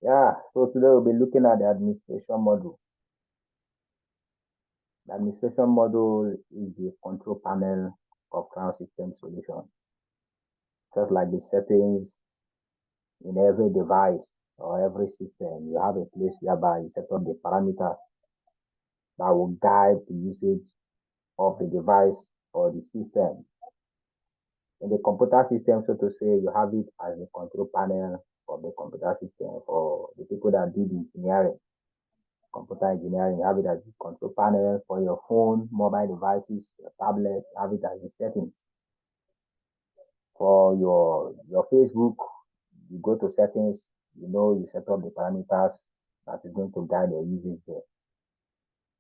Yeah, so today we'll be looking at the administration model. The administration model is the control panel of ground system solution. Just like the settings in every device or every system, you have a place whereby you set up the parameters that will guide the usage of the device or the system. In the computer system, so to say, you have it as the control panel of the computer system for the people that did engineering. Computer engineering, you have it as the control panel for your phone, mobile devices, your tablet, you have it as the settings. For your Facebook, you go to settings, you set up the parameters that is going to guide your usage there.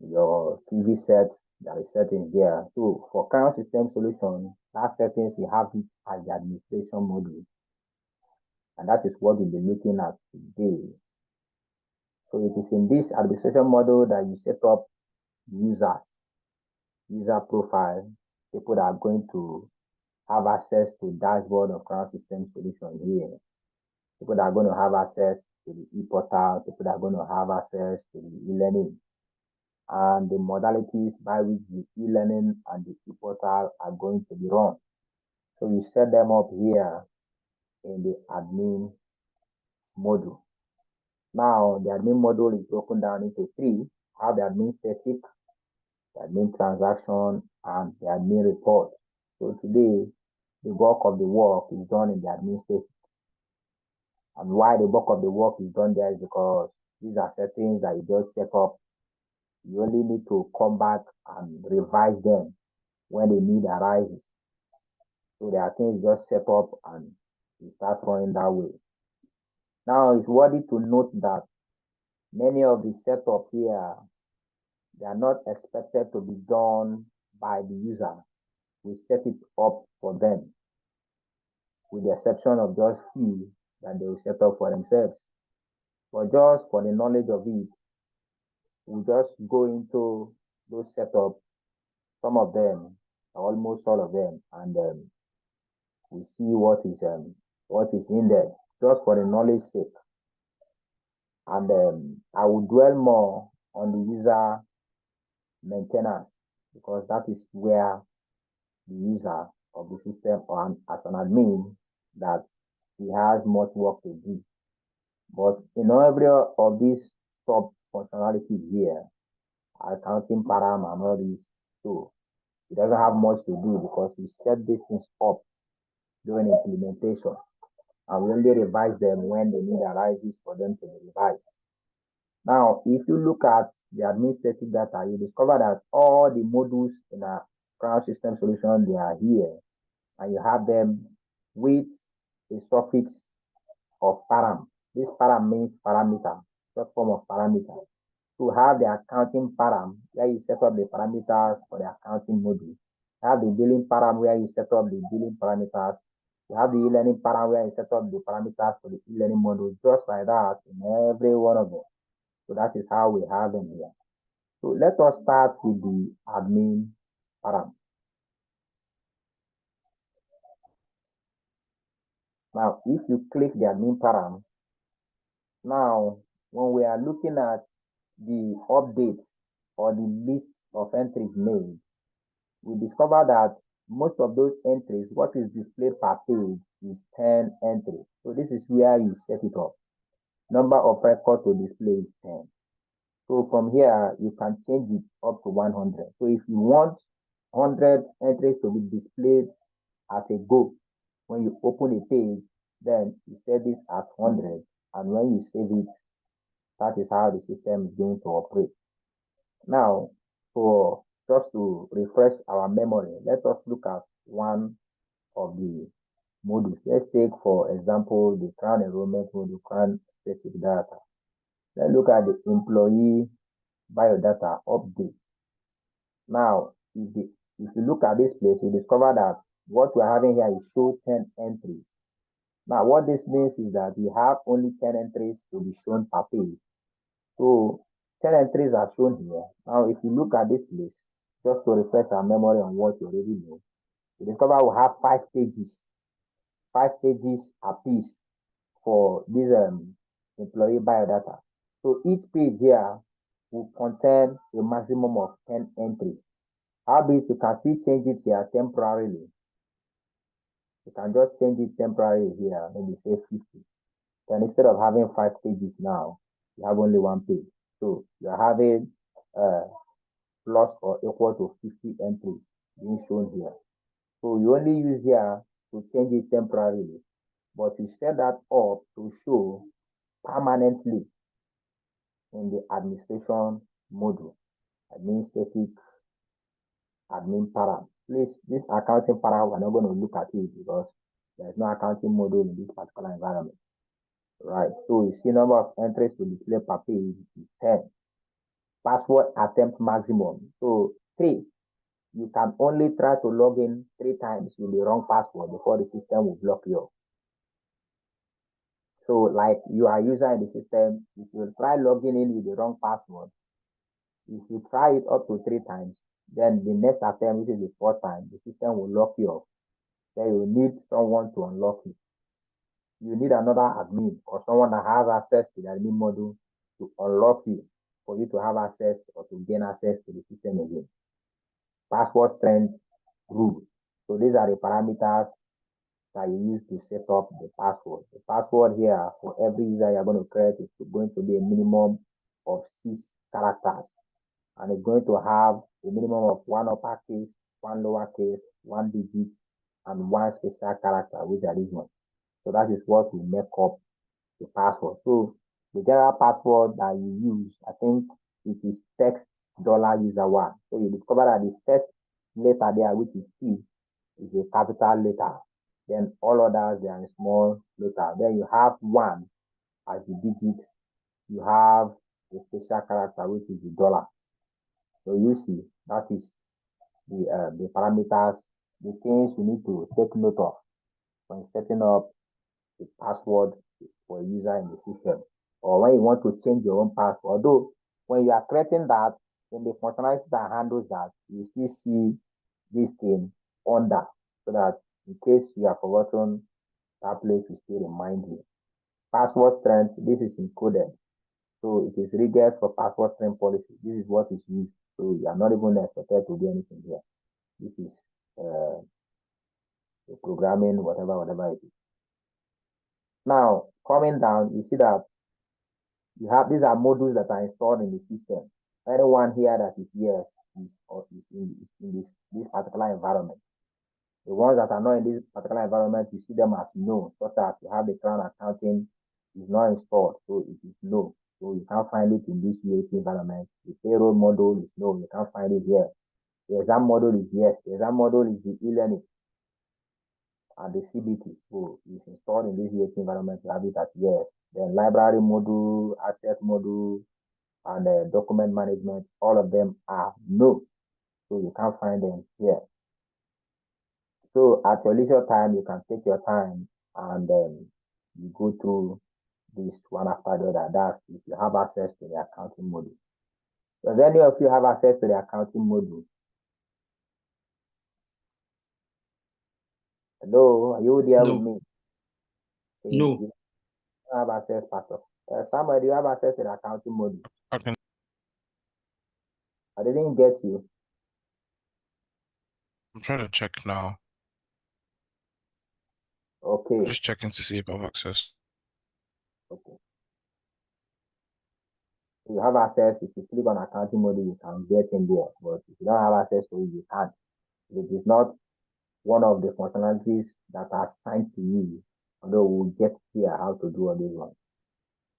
Your TV set, there is settings there. So for current system solution, that settings we have it as the administration module. And that is what we'll be looking at today. So it is in this administration model that you set up users, user profile, people that are going to have access to dashboard of ground system solution here. People that are going to have access to the e-portal, people that are going to have access to the e-learning, and the modalities by which the e-learning and the e-portal are going to be run. So you set them up here in the admin module. Now, the admin module is broken down into three. Have the admin static, the admin transaction, and the admin report. So today, the bulk of the work is done in the admin static. And why the bulk of the work is done there is because these are settings that you just set up. You only need to come back and revise them when the need arises. So there are things just set up and you start running that way. Now it's worthy to note that many of the setup here, they are not expected to be done by the user. We set it up for them, with the exception of just few that they will set up for themselves. But just for the knowledge of it, we just go into those setups, some of them, almost all of them, and we see what is in there, just for the knowledge sake. And I will dwell more on the user maintenance because that is where the user of the system or as an admin that he has much work to do. But in every of these sub functionalities here, accounting param and all these, so it doesn't have much to do because we set these things up during implementation and we only revise them when the need arises for them to be revised. Now, if you look at the administrative data, you discover that all the modules in a ground system solution, they are here, and you have them with a suffix of param. This param means parameter, short form of parameter. To have the accounting param, where you set up the parameters for the accounting module. You have the billing param, where you set up the billing parameters. You have the e-learning param, where you set up the parameters for the e-learning module, just like that in every one of them. So that is how we have them here. So let us start with the admin param. Now, if you click the admin param, now when we are looking at the updates or the list of entries made, we discover that most of those entries, what is displayed per page is 10 entries. So this is where you set it up. Number of record to display is 10. So from here, you can change it up to 100. So if you want 100 entries to be displayed at a go, when you open a page, then you set this at 100. And when you save it, that is how the system is going to operate. Now, for just to refresh our memory, let us look at one of the modules. Let's take, for example, the crown enrollment module, crown static data. Let's look at the employee biodata update. Now, if you look at this place, you discover that what we're having here is show 10 entries. Now, what this means is that we have only 10 entries to be shown per page. So 10 entries are shown here. Now, if you look at this place, just to refresh our memory on what you already know, you discover we have 5 pages a piece for this employee biodata. So each page here will contain a maximum of 10 entries. Howbeit, you can still change it here temporarily. You can just change it temporarily here, maybe say 50. Then instead of having 5 pages now, you have only 1 page. So you're having plus or equal to 50 entries being shown here. So you only use here to change it temporarily, but you set that up to show permanently in the administration module, administrative admin para. Please, this accounting para, we're not going to look at it because there's no accounting module in this particular environment. Right, so you see number of entries to display per page is 10. Password attempt maximum. So 3. You can only try to log in 3 times with the wrong password before the system will block you. So like you are user in the system, if you try logging in with the wrong password, if you try it up to 3 times, then the next attempt, which is the 4th time, the system will lock you off. Then you need someone to unlock it. You need another admin or someone that has access to the admin module to unlock you for you to have access or to gain access to the system again. Password strength rules. So these are the parameters that you use to set up the password. The password here for every user you're going to create is going to be a minimum of 6 characters. And it's going to have a minimum of 1 uppercase, 1 lowercase, 1 digit, and 1 special character, which are these ones. So that is what will make up the password. So the general password that you use, I think it is text $user1. So you discover that the first letter there, which is T, is a capital letter. Then all others, they are in small letter. Then you have 1 as the digit. You have a special character, which is the dollar. So you see, that is the parameters, the things you need to take note of when setting up the password for a user in the system, or when you want to change your own password. Although when you are creating that, in the functionality that handles that, you still see this thing under, so that in case you have forgotten, that place will still remind you. Password strength, this is encoded. So it is rigorous for password strength policy. This is what is used. So you are not even expected to do anything here. This is the programming, whatever it is. Now, coming down, you see that you have these are modules that are installed in the system. Anyone here that is yes is in this particular environment. The ones that are not in this particular environment, you see them as no, such as you have the crown accounting is not installed, so it is no. So you can't find it in this UAT environment. The payroll module is no, you can't find it here. The exam module is yes. The exam module is the e-learning and the CBT. So it's installed in this UAT environment. You have it as yes. Then library module, asset module, and document management, all of them are no. So you can't find them here. So at your leisure time, you can take your time and you go through this one after the other. That's if you have access to the accounting module. Does any of you have access to the accounting module? Hello, are you there with No. me? No. You don't have access, Pastor. Somebody, do you have access to the accounting module? Okay. I didn't get you. I'm trying to check now. Okay. I'm just checking to see if I have access. Okay. You have access. If you click on accounting module, you can get in there. But if you don't have access to it, you can't. It is not one of the functionalities that are assigned to you, although we'll get here how to do all these ones.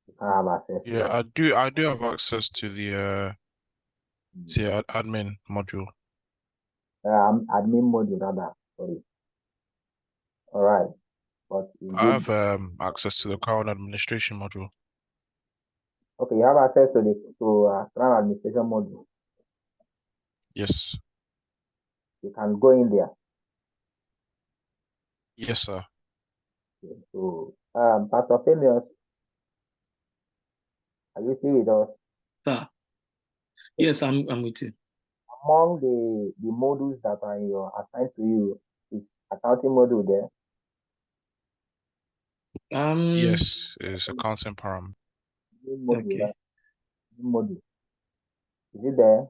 You can't have access to Yeah, it. I do have access to the admin module. Admin module rather, sorry. All right. But I indeed, have access to the current administration module. okay, you have access to the Crown administration module. Yes. You can go in there. Yes, sir. Okay. So Pastor Femius, are you still with us? Sir. Yes, I'm with you. Among the modules that are in your assigned to you, is accounting module there? Yes, it's accounting param. Admin module, Okay. right? Admin module. Is it there?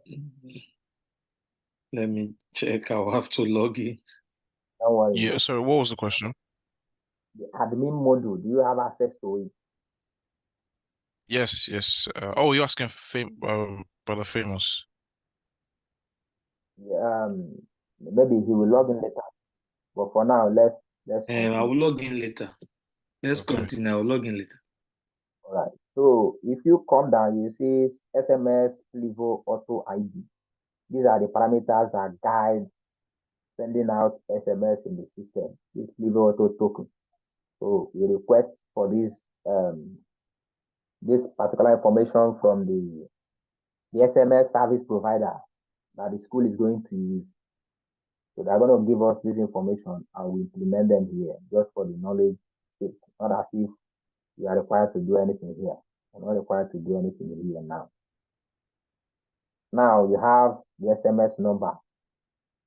Let me check. I'll have to log in. Don't worry. Yeah, sorry, what was the question? The admin module, do you have access to it? Yes, yes. Oh, you're asking Brother Famous. Maybe he will log in later. But for now, let's I continue. will log in later. Let's Okay. continue. I will log in later. All right. So if you come down, you see SMS Livo Auto ID. These are the parameters that guide sending out SMS in the system. This Livo Auto token. So we request for this particular information from the SMS service provider that the school is going to use. So they're going to give us this information and we implement them here just for the knowledge sake. Not as if you are required to do anything here. You're not required to do anything here now. Now you have the SMS number.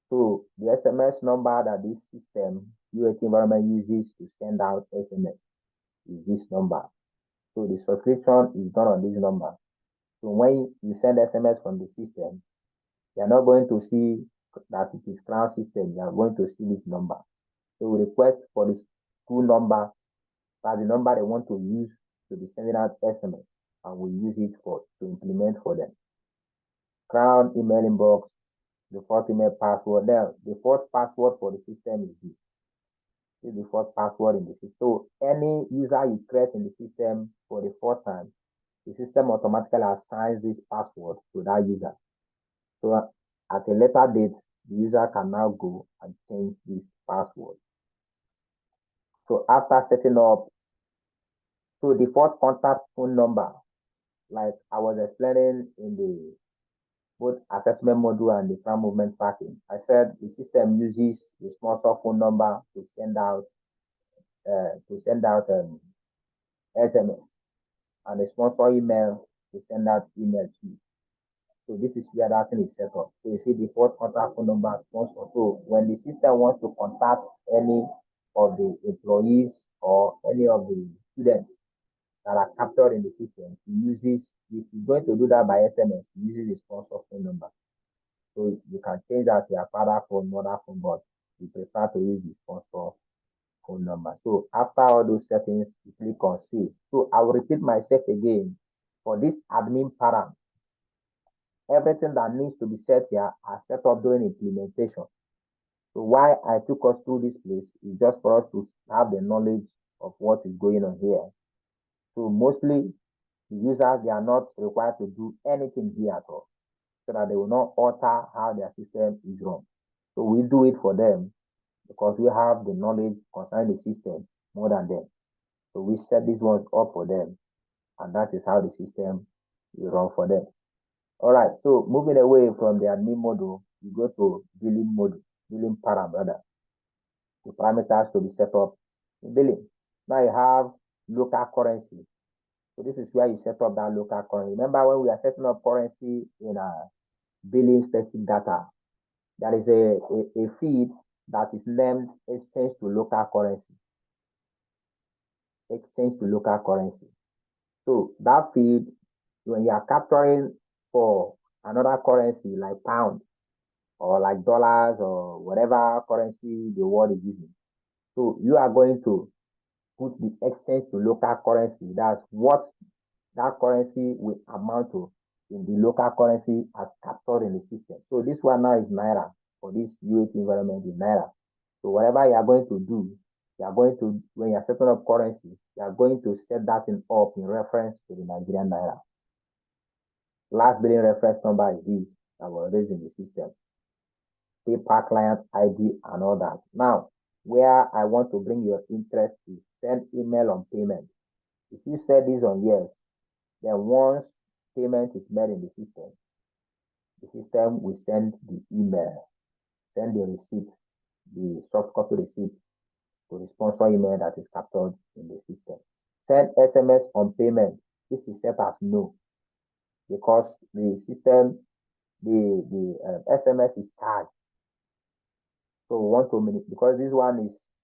So the SMS number that this system, UAT environment uses to send out SMS is this number. So the subscription is done on this number. So when you send SMS from the system, you are not going to see that it is Crown system. You are going to see this number. So we request for the school number, that's the number they want to use to be sending out SMS, and we use it to implement for them. Crown email inbox, the fourth email password. Then the fourth password for the system is this. This is the fourth password in the system. So any user you create in the system for the fourth time, the system automatically assigns this password to that user. So at a later date, the user can now go and change this password. So after setting up, so the fourth contact phone number, like I was explaining in the both assessment module and the plan movement tracking, I said the system uses the sponsor phone number to send out SMS and the sponsor email to send out email to you. So this is where that thing is set up. So you see the fourth contact phone number sponsor. So when the system wants to contact any of the employees or any of the students that are captured in the system, it uses, if you're going to do that by SMS, it uses the sponsor phone number. So you can change that to your father phone, mother phone, but you prefer to use the sponsor phone number. So after all those settings, you click on save. So I will repeat myself again. For this admin param, everything that needs to be set here are set up during implementation. So why I took us through this place is just for us to have the knowledge of what is going on here. So mostly the users, they are not required to do anything here at all, so that they will not alter how their system is run. So we do it for them because we have the knowledge concerning the system more than them. So we set these ones up for them, and that is how the system will run for them. All right, so moving away from the admin module, you go to billing module, billing param rather. The parameters to be set up in billing. Now you have local currency. So this is where you set up that local currency. Remember when we are setting up currency in a billing specific data, there is a feed that is named exchange to local currency. Exchange to local currency. So that feed, when you are capturing for another currency like pound or like dollars or whatever currency the world is using, so you are going to put the exchange to local currency. That's what that currency will amount to in the local currency as captured in the system. So this one now is Naira for this UAT environment is Naira. So whatever you are going to do, you are going to, when you are setting up currency, you are going to set that in up in reference to the Nigerian Naira. Last billing reference number is this that was raised in the system. PayPal client ID and all that. Now, where I want to bring your interest is send email on payment. If you set this on yes, then once payment is made in the system will send the email, send the receipt, the soft copy receipt to the sponsor email that is captured in the system. Send SMS on payment. This is set as no because the system, the SMS is charged. So we want to minimize, because this one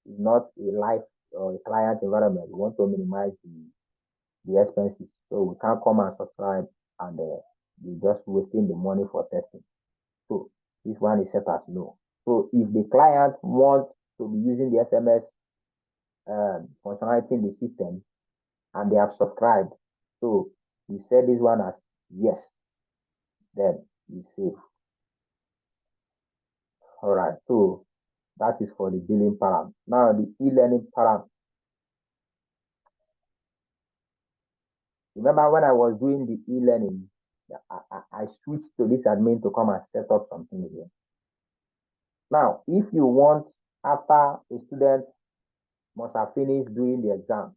is not a live or a client environment, we want to minimize the expenses. So we can't come and subscribe and you're just wasting the money for testing. So this one is set as no. So if the client wants to be using the SMS functionality in the system and they have subscribed, so we set this one as yes, then you save. All right, so that is for the billing param. Now the e-learning param. Remember when I was doing the e-learning, I switched to this admin to come and set up something here. Now, if you want, after a student must have finished doing the exam,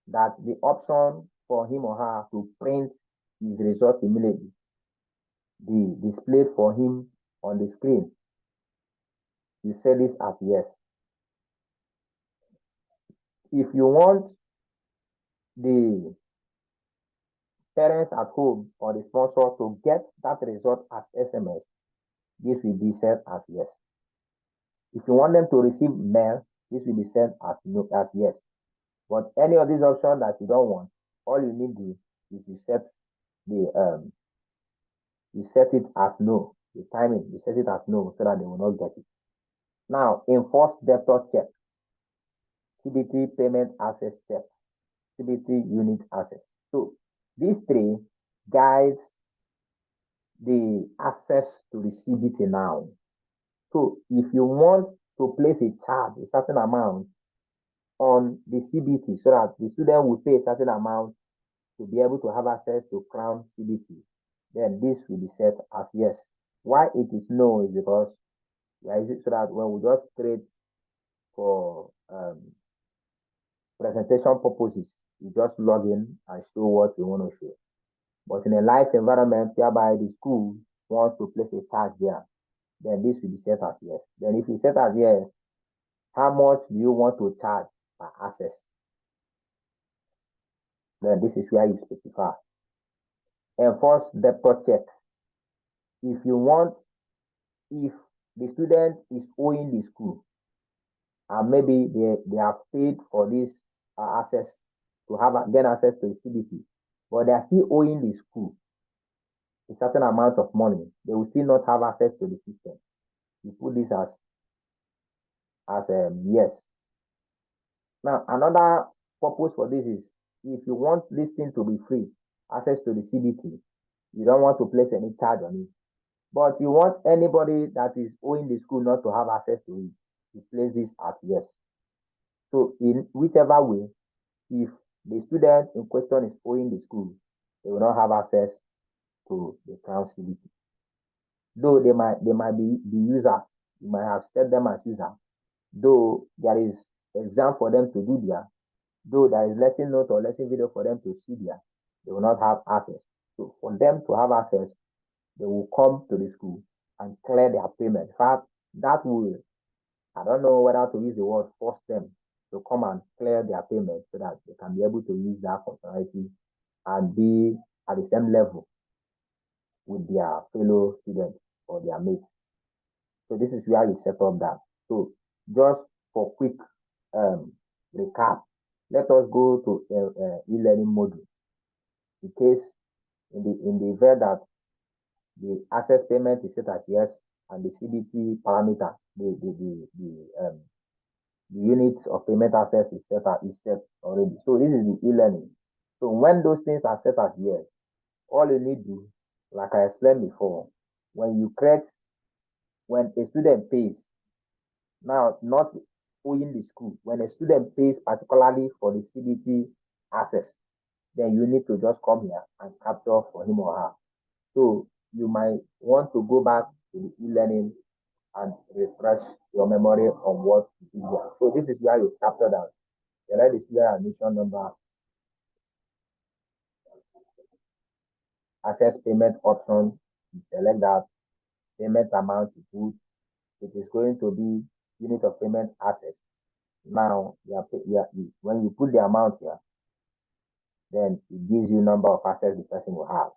that the option for him or her to print his result immediately be displayed for him on the screen, you set this as yes. If you want the parents at home or the sponsor to get that result as SMS, this will be set as yes. If you want them to receive mail, this will be set as no, as yes. But any of these options that you don't want, all you need to do is you set it as no. The timing, you set it as no so that they will not get it. Now, enforced debtor check, CBT payment access check, CBT unit access. So these three guides the access to the CBT now. So if you want to place a charge, a certain amount on the CBT so that the student will pay a certain amount to be able to have access to Crown CBT, then this will be set as yes. Why it is no is because so that when we just create for presentation purposes, you just log in and show what you want to show. But in a live environment whereby the school wants to place a tag there, then this will be set as yes. Then if you set as yes, how much do you want to charge per access? Then this is where you specify. Enforce debtor check. If you want, if the student is owing the school, and maybe they have paid for this access to have gain access to the CBT, but they are still owing the school a certain amount of money, they will still not have access to the system. You put this as yes. Now, another purpose for this is if you want this thing to be free, access to the CBT, you don't want to place any charge on it. But you want anybody that is owing the school not to have access to it, you place this at yes. So in whichever way, if the student in question is owing the school, they will not have access to the Crown CBT. Though they might be users, you might have set them as users. Though there is exam for them to do there, though there is lesson note or lesson video for them to see there, they will not have access. So for them to have access, they will come to the school and clear their payment. In fact, that will, I don't know whether to use the word force them to come and clear their payment so that they can be able to use that functionality and be at the same level with their fellow students or their mates. So this is where you set up that. So just for quick recap, let us go to e-learning module. In case in the event that the access payment is set as yes and the CBT parameter, the unit of payment access is set already. So this is the e-learning. So when those things are set as yes, all you need to do, like I explained before, when a student pays, now not owing the school, when a student pays particularly for the CBT access, then you need to just come here and capture for him or her. So you might want to go back to the e-learning and refresh your memory on what you did here. So this is where you capture that. You write the student admission number, access payment option, you select that, payment amount you put, it is going to be unit of payment access. Now, when you put the amount here, then it gives you number of access the person will have.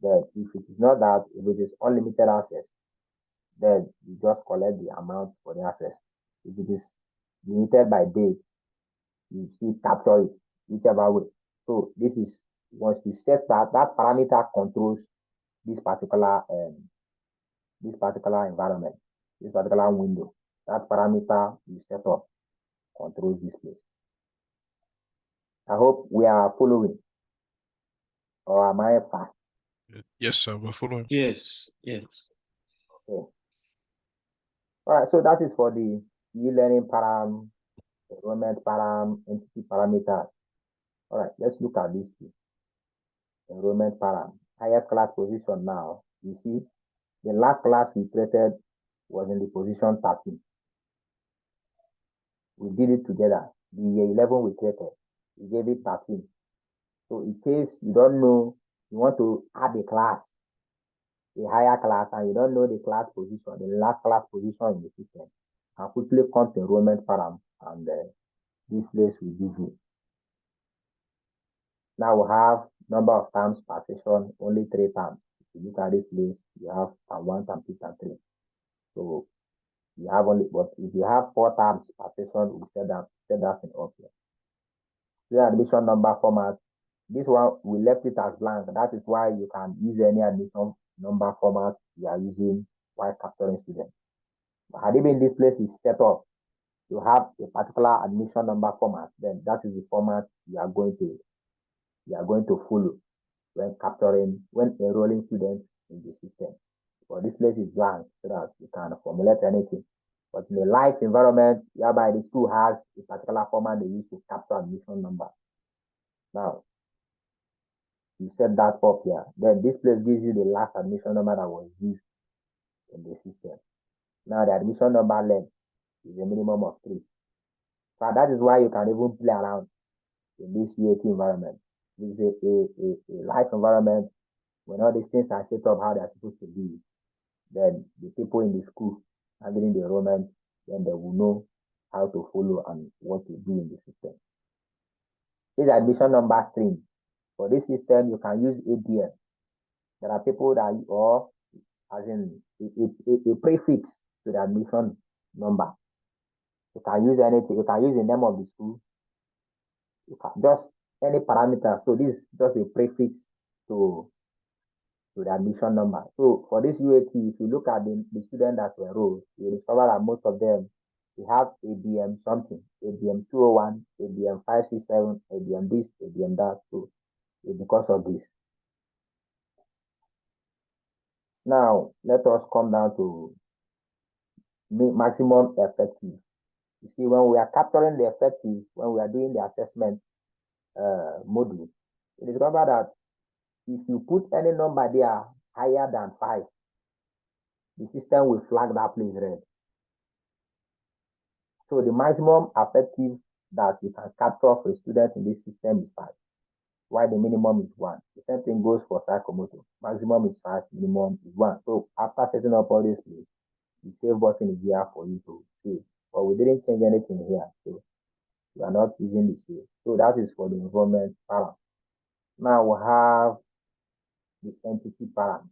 Then if it is not that, if it is unlimited access, then you just collect the amount for the access. If it is limited by date, you still capture it, whichever way. So this is Once you set that, that parameter controls this particular environment, this particular window. That parameter you set up controls this place. I hope we are following. Or am I fast? Yes, sir, we're following. Yes. Okay. All right, so that is for the e-learning param, enrollment param, entity parameters. All right, let's look at this two. Enrollment param. Highest class position now. You see, the last class we created was in the position 13. We did it together. The year 11 we created, we gave it 13. So in case you don't know, you want to add a class, a higher class, and you don't know the class position, the last class position in the system, and quickly come to enrollment param, and this place will give you. Now we have number of terms per session, only 3 terms. If you look at this place, you have term 1, term 2, term 3. So you have only, but if you have 4 terms per session, we set that in up here. The admission number format, this one we left it as blank. That is why you can use any admission number format you are using while capturing students. But had it been this place is set up, you have a particular admission number format, then that is the format you are going to follow when enrolling students in the system. But this place is blank so that you can formulate anything. But in a live environment, whereby the school has a particular format they use to capture admission number. Now, you set that up here. Then this place gives you the last admission number that was used in the system. Now, the admission number length is a minimum of 3. So that is why you can even play around in this UAT environment. This is a live environment. When all these things are set up how they are supposed to be, then the people in the school handling the enrollment, then they will know how to follow and what to do in the system. This admission number string. For this system, you can use ADM. There are people that, or as in a prefix to the admission number. You can use anything. You can use the name of the school. You can just any parameter. So this is just a prefix to the admission number. So for this UAT, if you look at the students that were enrolled, you discover that most of them they have ADM something, ADM 201, ADM 567, ADM this, ADM that. So it's because of this. Now let us come down to maximum effective. You see, when we are capturing the effective, when we are doing the assessment module, we discover that if you put any number there higher than 5, the system will flag that place red. So the maximum effective that you can capture for a student in this system is 5, while the minimum is 1. The same thing goes for psychomotor. Maximum is 5, minimum is 1. So after setting up all this place, the save button is here for you to save. But we didn't change anything here, so we are not using the save. So that is for the enrollment param. Now we have the entity param.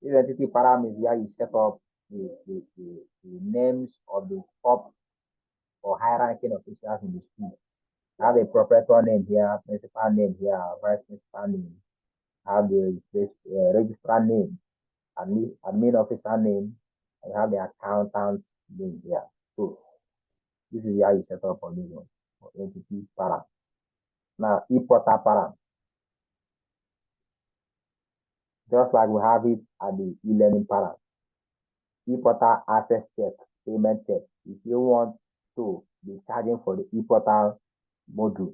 This entity param is where you set up the names of the top or high-ranking officials in the school. Have a proprietor name here, principal name here, vice principal name. Have the registrar name, admin officer name, and have the accountant name here. So this is how you set up on this one for entity param. Now e-portal param. Just like we have it at the e-learning param. E-portal access check, payment check. If you want to be charging for the e-portal module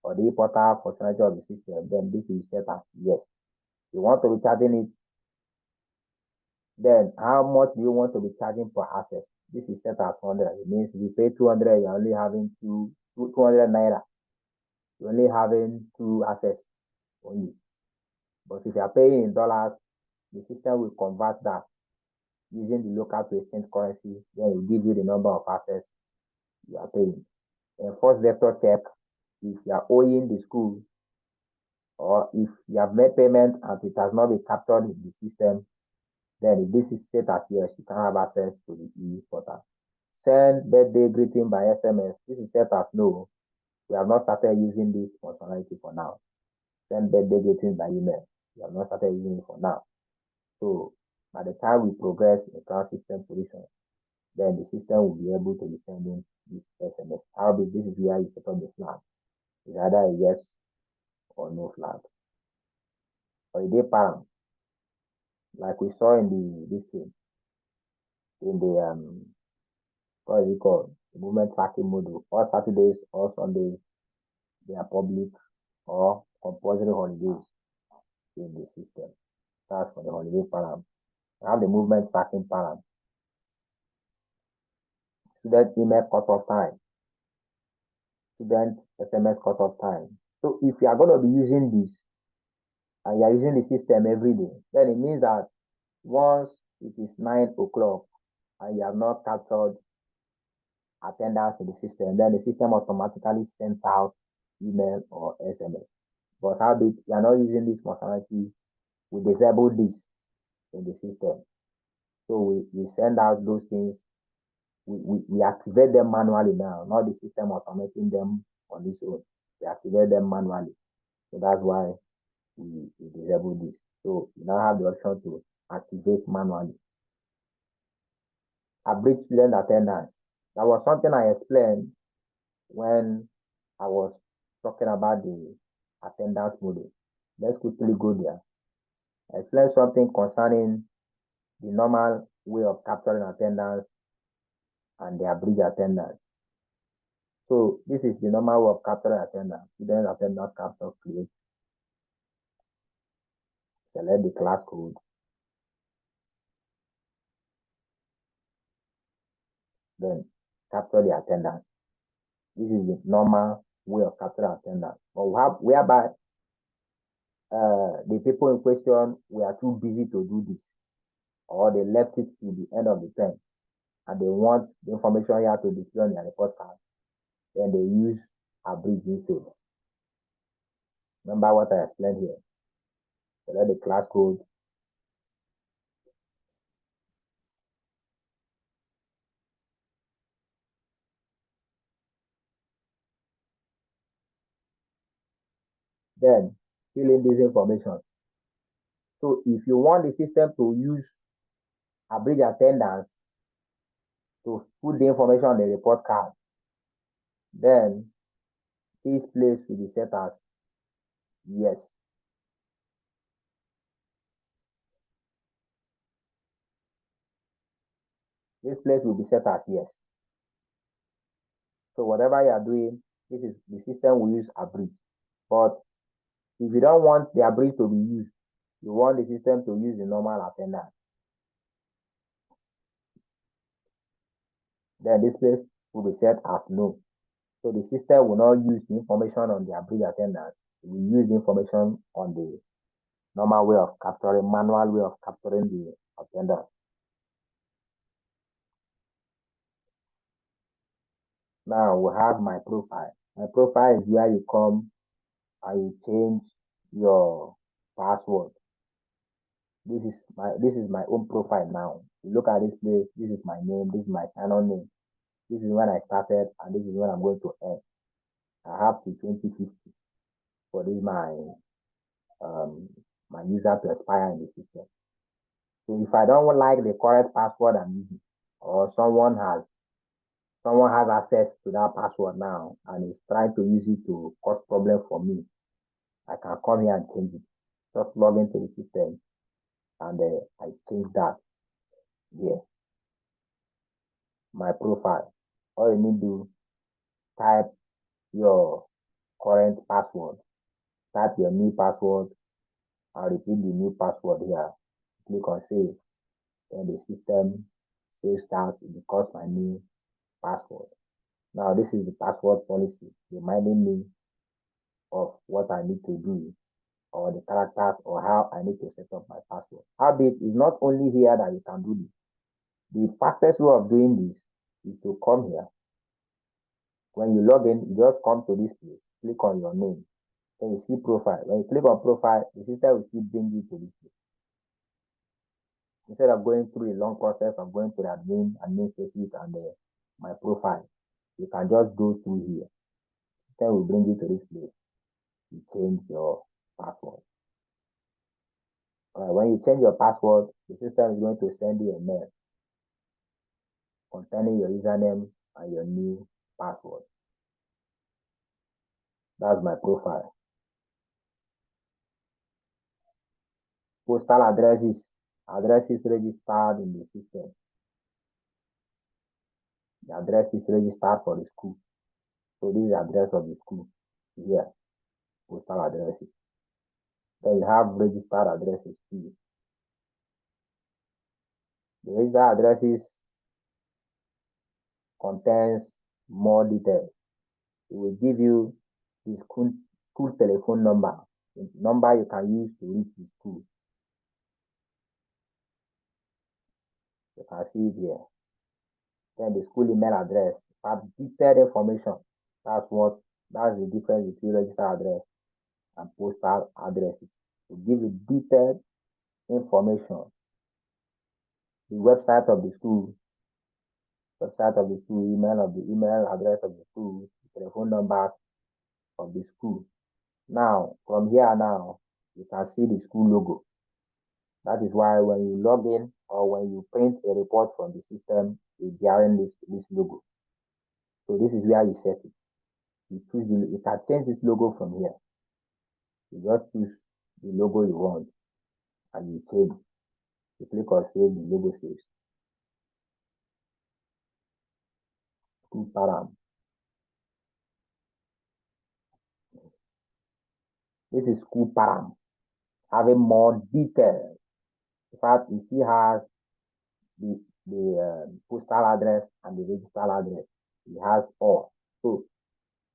or the e-portal functionality of the system, then this is set as yes. You want to be charging it, then how much do you want to be charging for access? This is set as 100. It means if you pay 200, you're only having 200 naira. You're only having 2 access only. But if you are paying in dollars, the system will convert that using the local to exchange currency. Then it will give you the number of access you are paying. And first vector check, if you are owing the school or if you have made payment and it has not been captured in the system, then if this is set as yes, you can have access to the e-portal. Send birthday greeting by SMS. This is set as no. We have not started using this functionality for now. Send birthday greetings by email. We have not started using it for now. So by the time we progress in cloud system solution, then the system will be able to be sending this SMS. However, this is where you set up the flag. It's either a yes or no flag. Or a day param, like we saw in this thing, in the what is it called? The movement tracking module. All Saturdays, all Sundays, they are public or compulsory holidays in the system. That's for the holiday param. I have the movement tracking param. Student email cutoff time. Student SMS cutoff time. So if you are going to be using this and you are using the system every day, then it means that once it is 9 o'clock and you have not captured attendance in the system, then the system automatically sends out email or SMS. But how big you are not using this functionality, we disable this in the system. So we send out those things, we activate them manually now, not the system automating them on its own. We activate them manually. So that's why we disable this. So you now have the option to activate manually. Abridged student attendance. That was something I explained when I was talking about the attendance model. Let's quickly go there. I explained something concerning the normal way of capturing attendance and the abridged attendance. So this is the normal way of capturing attendance. Student attendance capture create. Select the class code. Then capture the attendance. This is the normal way of capturing attendance. But whereby the people in question were too busy to do this, or they left it to the end of the term, and they want the information here to display on their report card, then they use abridged instead. Remember what I explained here. Select the class code. Then fill in this information. So if you want the system to use abridged attendance to put the information on the report card, then this place will be set as yes. This place will be set as yes. So whatever you are doing, this is the system will use abridged. But if you don't want the abridged to be used, you want the system to use the normal attendance, then this place will be set as no. So the system will not use the information on the abridged attendance. It will use the information on the normal way of capturing, manual way of capturing the attendance. Now we have my profile. My profile is where you come and you change your password. This is my own profile now. You look at this place, this is my name, this is my sign-on name. This is when I started, and this is when I'm going to end. I have to 2050 for this my user to expire in the system. So if I don't like the correct password I'm using, or someone has access to that password now and is trying to use it to cause problem for me, I can come here and change it. Just log into the system and I change that here. My profile. All you need to type your current password. Type your new password and repeat the new password here. Click on save. Then the system saves that it becomes my new password. Now this is the password policy, reminding me of what I need to do, or the characters, or how I need to set up my password. Habit is not only here that you can do this. The fastest way of doing this is to come here. When you log in, you just come to this place, click on your name, then you see profile. When you click on profile, the system will still bring you to this place. Instead of going through a long process of going to the admin spaces and my profile, you can just go through here. system will bring you to this place. You change your password. When you change your password, the system is going to send you a mail containing your username and your new password. That's my profile. Postal addresses registered in the system. The address is registered for the school. So this is the address of the school here, postal addresses. Then you have registered addresses too. The registered addresses contains more details. It will give you the school telephone number, the number you can use to reach the school. You can see it here. Then the school email address, have detailed information. That's the difference between registered address and postal addresses. To give you detailed information. The website of the school, email address of the school, the telephone numbers of the school. Now, from here now, you can see the school logo. That is why when you log in or when you print a report from the system, it's bearing this logo. So this is where you set it. You can change this logo from here. You just choose the logo you want and you save it. You click on save, the logo saves. School param. This is school param, having more details. In fact, it still has the postal address and the registered address. It has all. So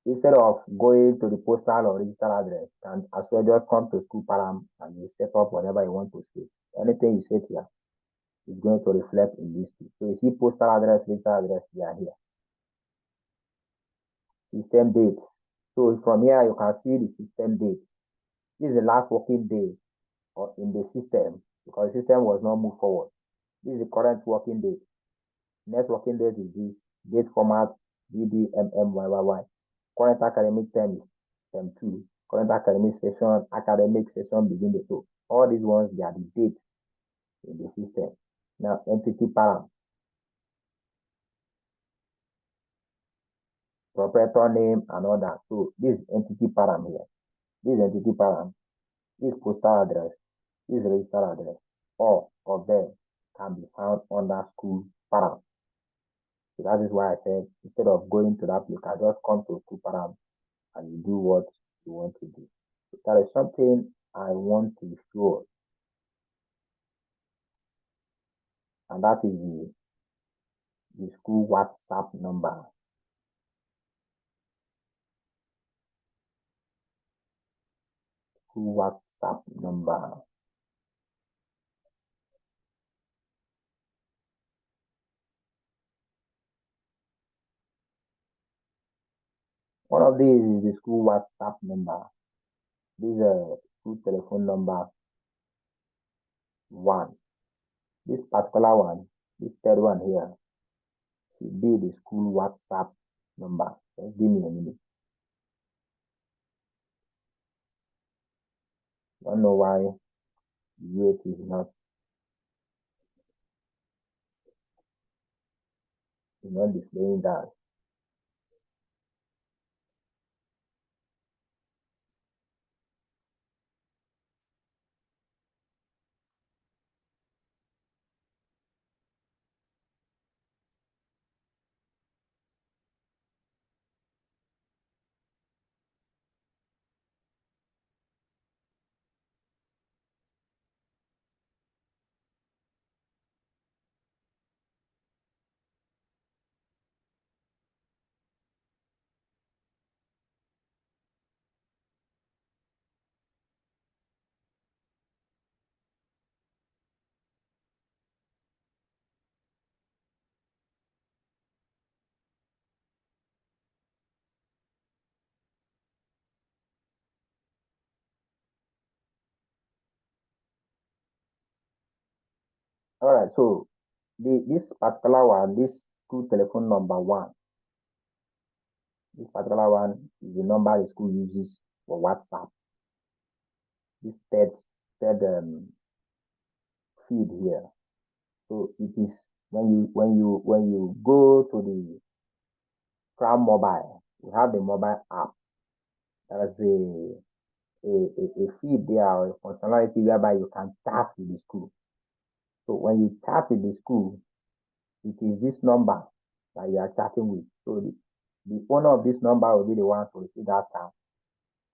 instead of going to the postal or registered address, you can as well just come to school param and you set up whatever you want to say. Anything you set here is going to reflect in this two. So you see postal address, registered address, they are here. System dates. So from here you can see the system dates. This is the last working day or in the system because the system was not moved forward. This is the current working day. Next working day is this date format DDMMYYY. Current academic term is term 2. Current academic session begin the so. All these ones they are the dates in the system. Now entity param. Proprietor name and all that. So this is entity param here. This is entity param. This postal address. This is registered address. All of them can be found under school param. So that is why I said instead of going to that place, I just come to school param and you do what you want to do. So that is something I want to show. And that is the school WhatsApp number. School WhatsApp number. One of these is the school WhatsApp number. This is a school telephone number 1. This particular one, this third one here, should be the school WhatsApp number. Just give me a minute. Don't know why the UAT is not displaying that. All right, so this particular one, this school telephone number 1, This particular one is the number the school uses for WhatsApp. This third feed here. So it is when you go to the Crown Mobile, you have the mobile app. There is a feed there or a functionality whereby you can chat with the school. So when you chat with the school, it is this number that you are chatting with. So the owner of this number will be the one to receive that chat,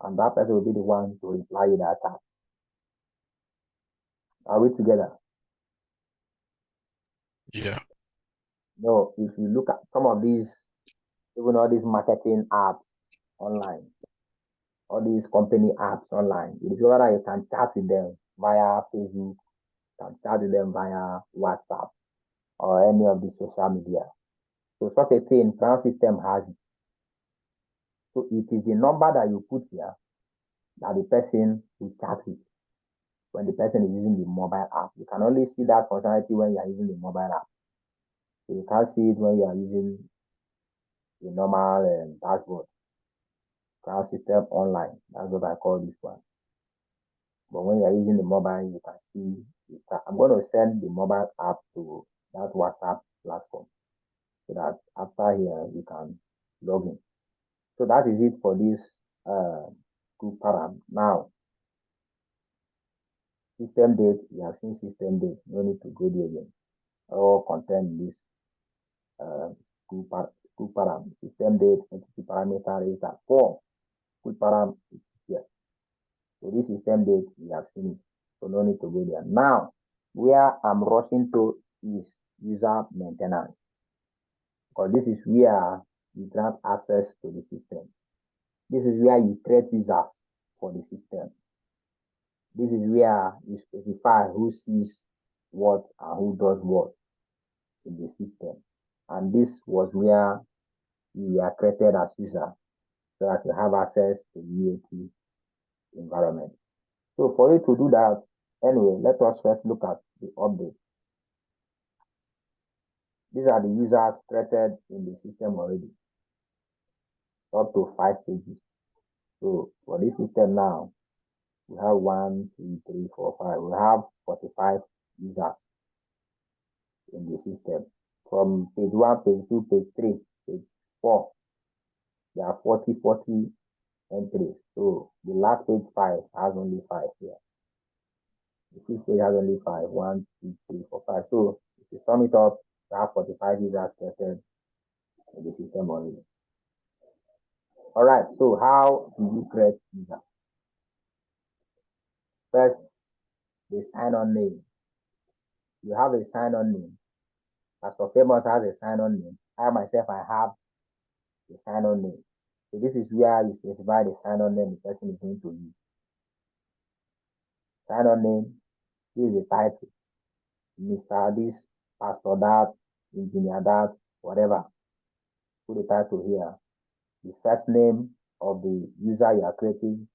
and that person will be the one to reply with that chat. Are we together? Yeah. No, if you look at some of these, even all these marketing apps online, all these company apps online, you discover that you can chat with them via Facebook, you can chat with them via WhatsApp or any of the social media. So such a thing, Crown system has it. So it is the number that you put here that the person will chat with when the person is using the mobile app. You can only see that functionality when you are using the mobile app. So you can't see it when you are using the normal dashboard. Crown system online. That's what I call this one. But when you are using the mobile, you can see it. I'm going to send the mobile app to that WhatsApp platform so that after here you can log in. So that is it for this group param. Now, system date, we have seen system date. No need to go there again. All contain this group param. System date, entity parameter is that form. Group param is here. So this system date, we have seen it. So no need to go there. Now, where I'm rushing to is user maintenance. Because this is where you grant access to the system. This is where you create users for the system. This is where you specify who sees what and who does what in the system. And this was where you are created as user so that you have access to the UAT environment. So for you to do that, anyway, let us first look at the update. These are the users created in the system already, up to 5 pages. So for this system now, we have 1, 2, 3, 4, 5. We have 45 users in the system. From page 1, page 2, page 3, page 4, there are 40 entries. So the last page 5 has only 5 here. The fifth page has only 5. 1, 2, 3, 4, 5. So if you sum it up, we have 45 users created in the system already. All right, so how do you create users? First, the sign-on name. You have a sign-on name. Pastor Famous has a sign-on name. I myself, I have a sign-on name. So this is where you specify the sign-on name the person is going to use. Sign-on name, here is the title. Mr. This, Pastor that, Engineer that, whatever. Put the title here. The first name of the user you are creating,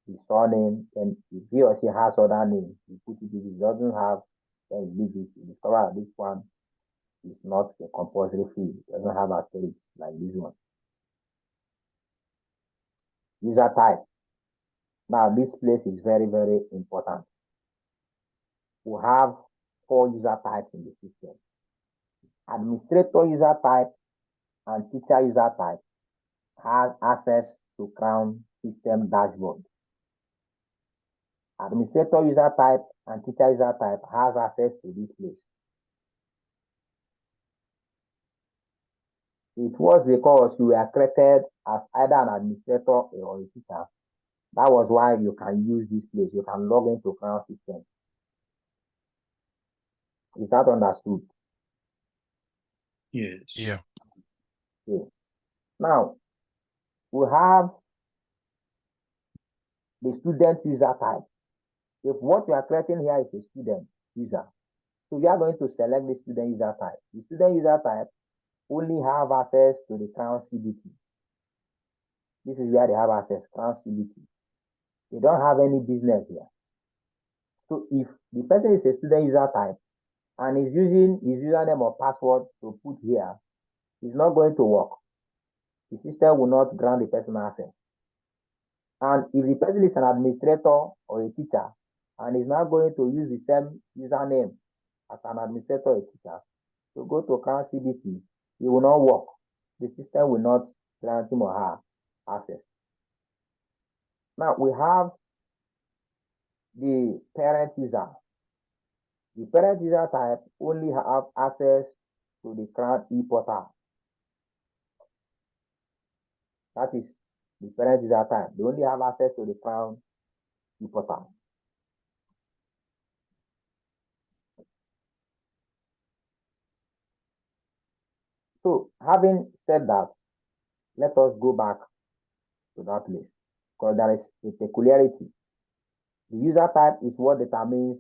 the surname, and if he or she has other names, you put it. If it doesn't have, then you leave it. You discover this one is not a compulsory field. It doesn't have asterisks like this one. User type. Now, this place is very, very important. We have 4 user types in the system. Administrator user type and teacher user type has access to Crown system dashboard. Administrator user type and teacher user type has access to this place. It was because you were created as either an administrator or a teacher. That was why you can use this place. You can log into Crown system. Is that understood? Yes. Yeah. Okay. Now, we have the student user type. If what you are creating here is a student user, so you are going to select the student user type. The student user type only have access to the Crown CBT. This is where they have access, Crown CBT. They don't have any business here. So if the person is a student user type and is using his username or password to put here, it's not going to work. the system will not grant the person access. And if the person is an administrator or a teacher and is now going to use the same username as an administrator or a teacher to go to Crown CBT, it will not work. The system will not grant him or her access. Now we have the parent user. The parent user type only have access to the Crown e-portal. That is the parent user type. They only have access to the Crown e-portal. So having said that, let us go back to that place because there is a peculiarity. The user type is what determines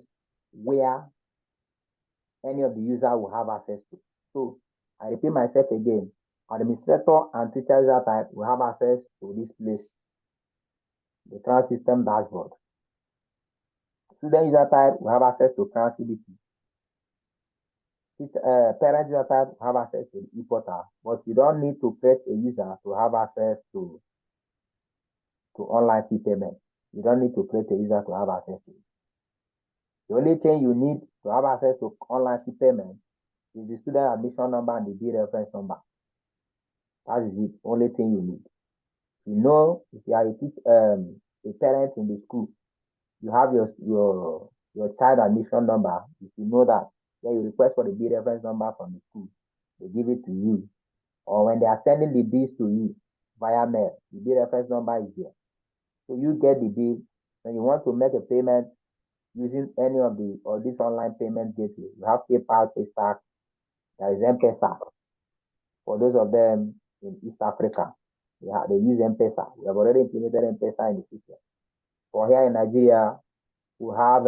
where any of the user will have access to. So I repeat myself again, administrator and teacher user type will have access to this place, the Crown system dashboard. Student user type will have access to Crown CBT. Parent user type will have access to the e-portal, but you don't need to create a user to have access to online fee payment. You don't need to create a user to have access to it. The only thing you need to have access to online fee payment is the student admission number and the bill reference number. That is the only thing you need. You know, if you are a parent in the school, you have your child admission number. If you know that, then you request for the bill reference number from the school. They give it to you. Or when they are sending the bills to you via mail, the bill reference number is there. So you get the bill. When you want to make a payment using any of this online payment gateway, you have PayPal, Paystack, there is M-Pesa. For those of them in East Africa, they use M-Pesa. We have already implemented M-Pesa in the system. For here in Nigeria, we have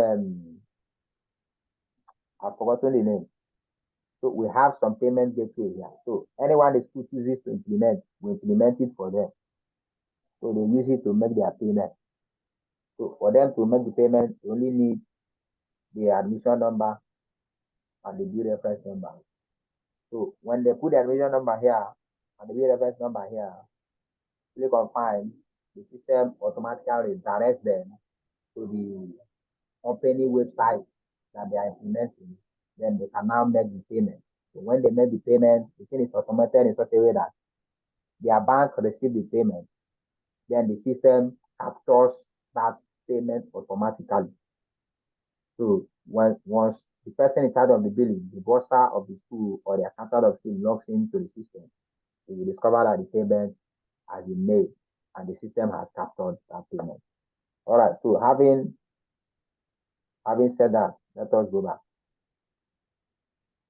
I've forgotten the name. So we have some payment gateway here. So anyone the school chooses to implement, we implement it for them. So they use it to make their payment. So for them to make the payment, they only need the admission number and the bill reference number. So when they put the admission number here and the bill reference number here, click on find, the system automatically redirects them to the company website that they are implementing. Then they can now make the payment. So when they make the payment, the thing is automated in such a way that their bank receives the payment. Then the system captures that payment automatically. So once the person in charge of the billing, the bursar of the school or the accountant of the school logs into the system, they will discover that the payment has been made and the system has captured that payment. All right, so having said that, let us go back.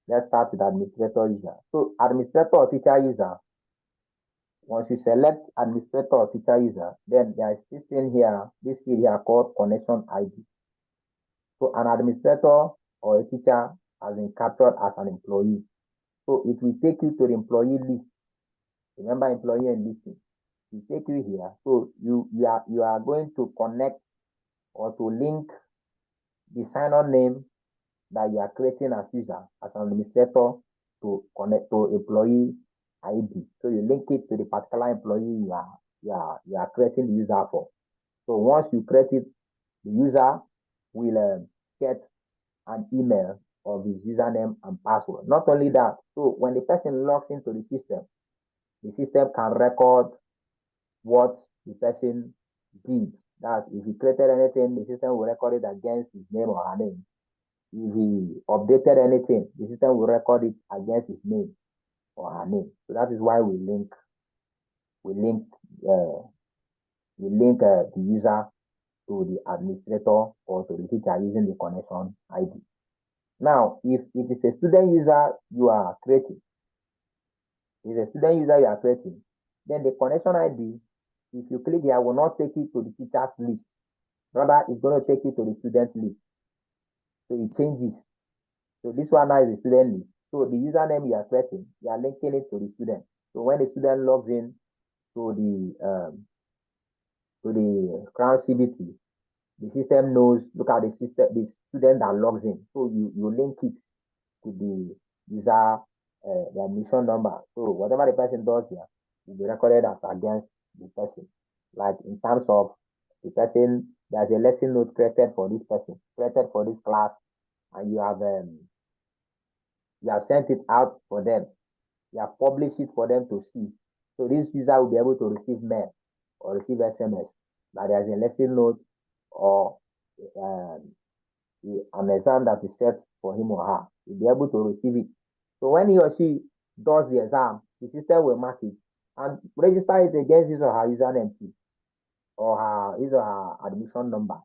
Let's start with administrator user. So administrator or teacher user, once you select administrator or teacher user, then there is this thing here, this field here called connection ID. So an administrator or a teacher has been captured as an employee. So it will take you to the employee list. Remember employee and listing. It will take you here. So you are going to connect or to link the sign-on name that you are creating as user, as an administrator, to connect to employee ID. So you link it to the particular employee you are creating the user for. So once you create it, the user will get an email of his username and password. Not only that, so when the person logs into the system can record what the person did. That if he created anything, the system will record it against his name or her name. If he updated anything, the system will record it against his name or her name. So that is why we link the user to the administrator or to the teacher using the connection ID. Now, if it is a student user you are creating, then the connection ID, if you click here, will not take you to the teacher's list. Rather, it's going to take you to the student list. So it changes. So this one now is the student list. So the username you are creating, you are linking it to the student. So when the student logs in to the Crown CBT, the system knows, look at the student that logs in. So you link it to the user, the admission number. So whatever the person does here, will be recorded as against the person. Like in terms of the person, there's a lesson note created for this person, created for this class, and you have sent it out for them. You have published it for them to see. So this user will be able to receive mail or receive SMS that there's a lesson note or um, an exam that is set for him or her. You'll be able to receive it. So when he or she does the exam, the system will mark it and register it against his or her username key or his or her admission number.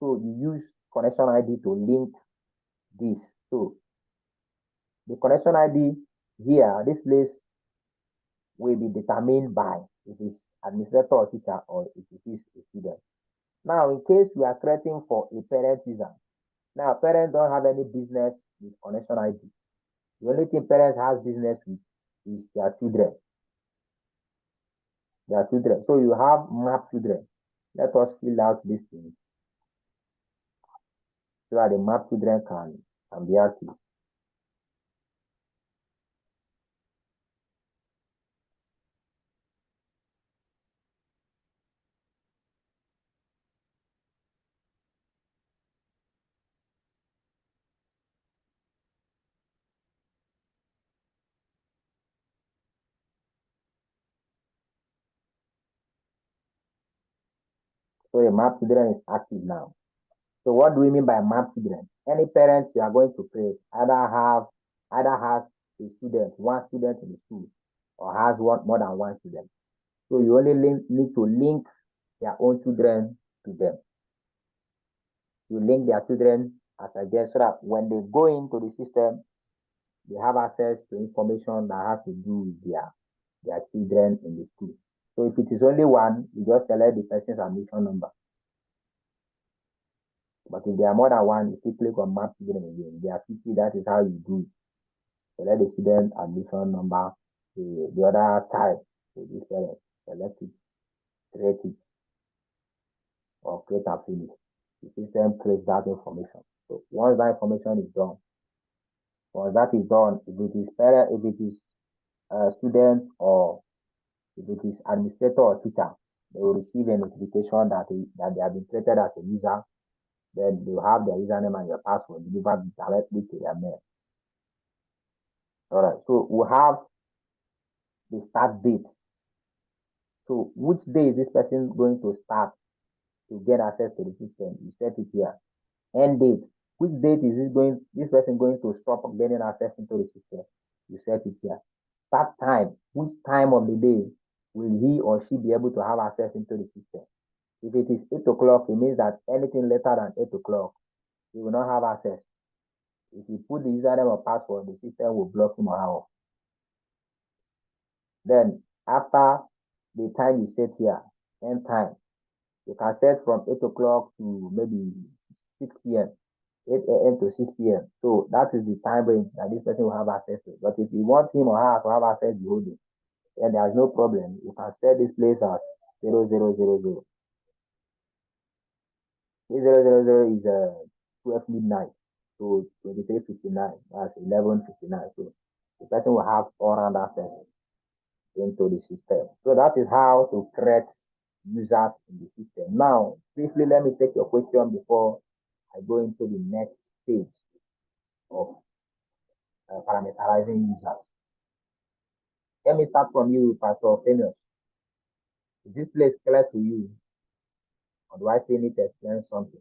So you use connection ID to link this. So the connection ID here, this place will be determined by if it's administrator or teacher or if it is a student. Now, in case we are creating for a parent user, now parents don't have any business with connection ID. The only thing parents has business with is their children. Their children. So you have map children. Let us fill out this thing so that the map children can be active. So the map children is active now. So what do we mean by map children? Any parents you are going to create either has a student, one student in the school, or has more than one student. So you only need to link their own children to them. You link their children as a guest so that when they go into the system, they have access to information that has to do with their children in the school. So if it is only one, you just select the person's admission number. But if there are more than one, you still click on map children again. There are 50, that is how you do it. Select the student admission number, the other child, this parent, select it, create it, or create and finish. The system creates that information. So once that information is done, if it is parent, if it is student, or if it is administrator or teacher, they will receive a notification that they have been created as a user. Then they will have their username and your password delivered directly to their mail. All right. So we have the start date. So which day is this person going to start to get access to the system? You set it here. End date. Which date is this person going to stop getting access into the system? You set it here. Start time. Which time of the day will he or she be able to have access into the system? If it is 8 o'clock, it means that anything later than 8 o'clock, he will not have access. If you put the username or password, the system will block him or her off. Then after the time you set here, end time, you can set from 8 o'clock to maybe 6 p.m., 8 a.m. to 6 p.m. So that is the time range that this person will have access to. But if you want him or her to have access the whole day, then there's no problem. You can set this place as 0000. 0000 is 12 midnight to 23:59. That's 11:59. So the person will have all-round access into the system. So that is how to create users in the system. Now, briefly, let me take your question before I go into the next stage of parameterizing users. Let me start from you, Pastor Famous. Is this place clear to you? Or do I still need to explain something?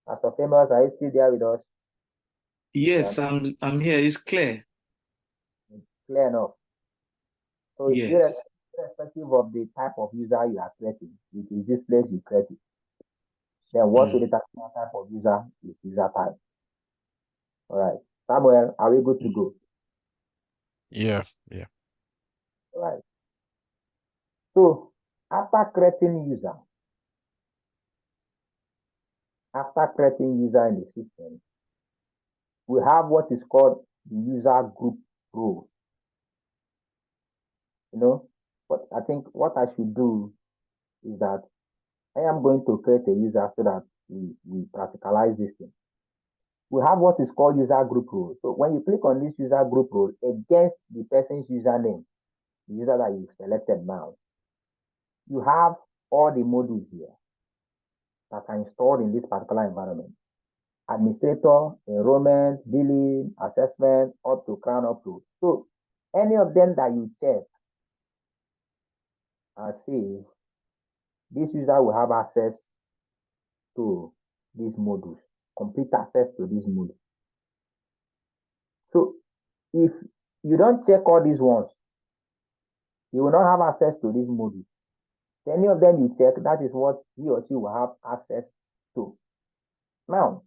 Pastor Famous, are you still there with us? Yes, I'm here. It's clear. It's clear enough. So Yes. irrespective of the type of user you are creating, it is this place you create it. Then what will determine type of user is user type. All right. Samuel, are we good to go? Yeah. All right. So after creating user in the system, we have what is called the user group rule. But I think what I should do is that I am going to create a user so that we practicalize this thing. we have what is called user group role. So when you click on this user group role against the person's username, the user that you've selected now, you have all the modules here that are installed in this particular environment. Administrator, enrollment, billing, assessment, up to crown up to. So any of them that you check and see, this user will have access to these modules, complete access to these modules. So if you don't check all these ones, you will not have access to these modules. Any of them you check, that is what he or she will have access to. Now,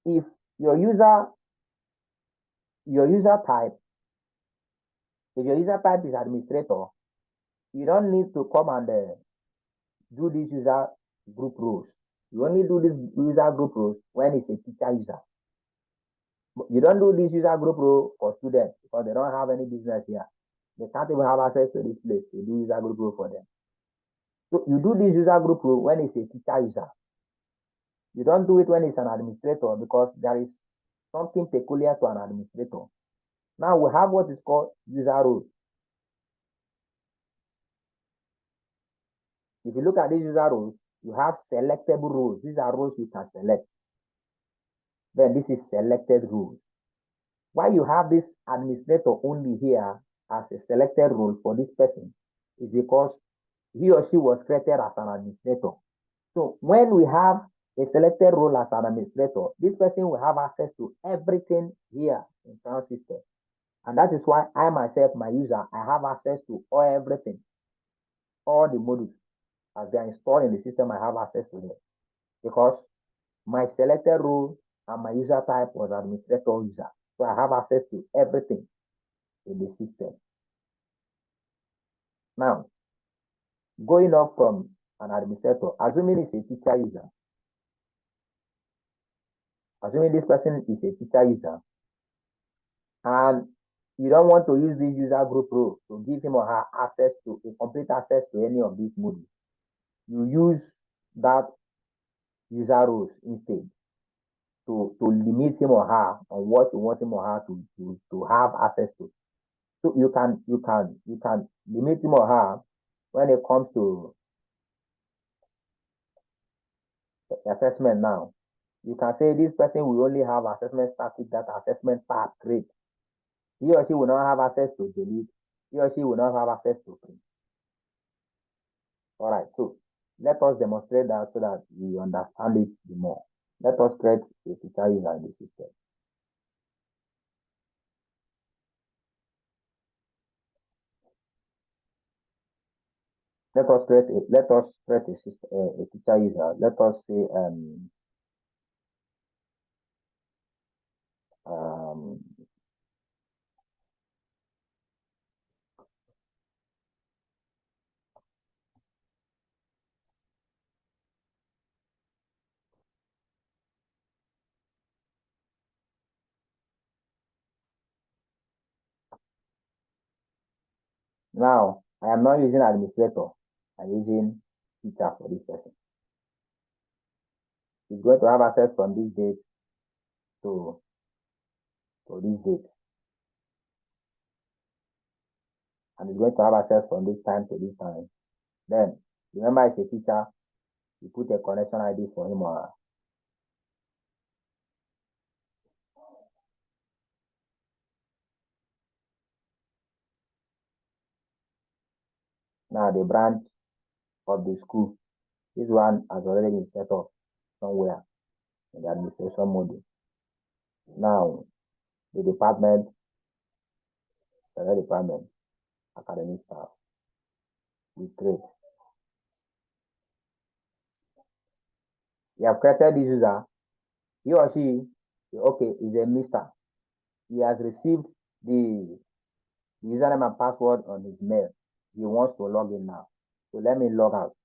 if your user type, if your user type is administrator, you don't need to come and do this user group rules. You only do this user group rules when it's a teacher user. But you don't do this user group rule for students because they don't have any business here. They can't even have access to this place to do user group rule for them. So you do this user group rule when it's a teacher user. You don't do it when it's an administrator because there is something peculiar to an administrator. Now we have what is called user rules. If you look at these user rules, you have selectable rules. These are rules you can select. Then this is selected rules. Why you have this administrator only here as a selected rule for this person is because he or she was created as an administrator. So when we have a selected role as an administrator, this person will have access to everything here in Crown System. And that is why I myself, my user, I have access to everything, all the modules. As they are installed in the system, I have access to them. Because my selected role and my user type was administrator user. So I have access to everything in the system. Now, going up from an administrator, assuming it's a teacher user, assuming this person is a teacher user, and you don't want to use this user group role to give him or her access to a complete access to any of these modules, you use that user rules instead to limit him or her on what you want him or her to have access to. So you can limit him or her when it comes to assessment now. You can say this person will only have assessment static data, assessment part grade. He or she will not have access to delete. He or she will not have access to print. All right, so let us demonstrate that so that we understand it more. Let us create a teacher user in the system. Let us create a teacher user. Let us say now I am not using administrator. I'm using teacher for this person. He's going to have access from this date to this date. And he's going to have access from this time to this time. Then, remember it's a teacher, you put a connection ID for him or her. Now the branch of the school, this one has already been set up somewhere in the administration module. Now, the department, academic staff, we create. We have created this user. He or she, okay, is a mister. He has received the username and password on his mail. He wants to log in now. So let me log out.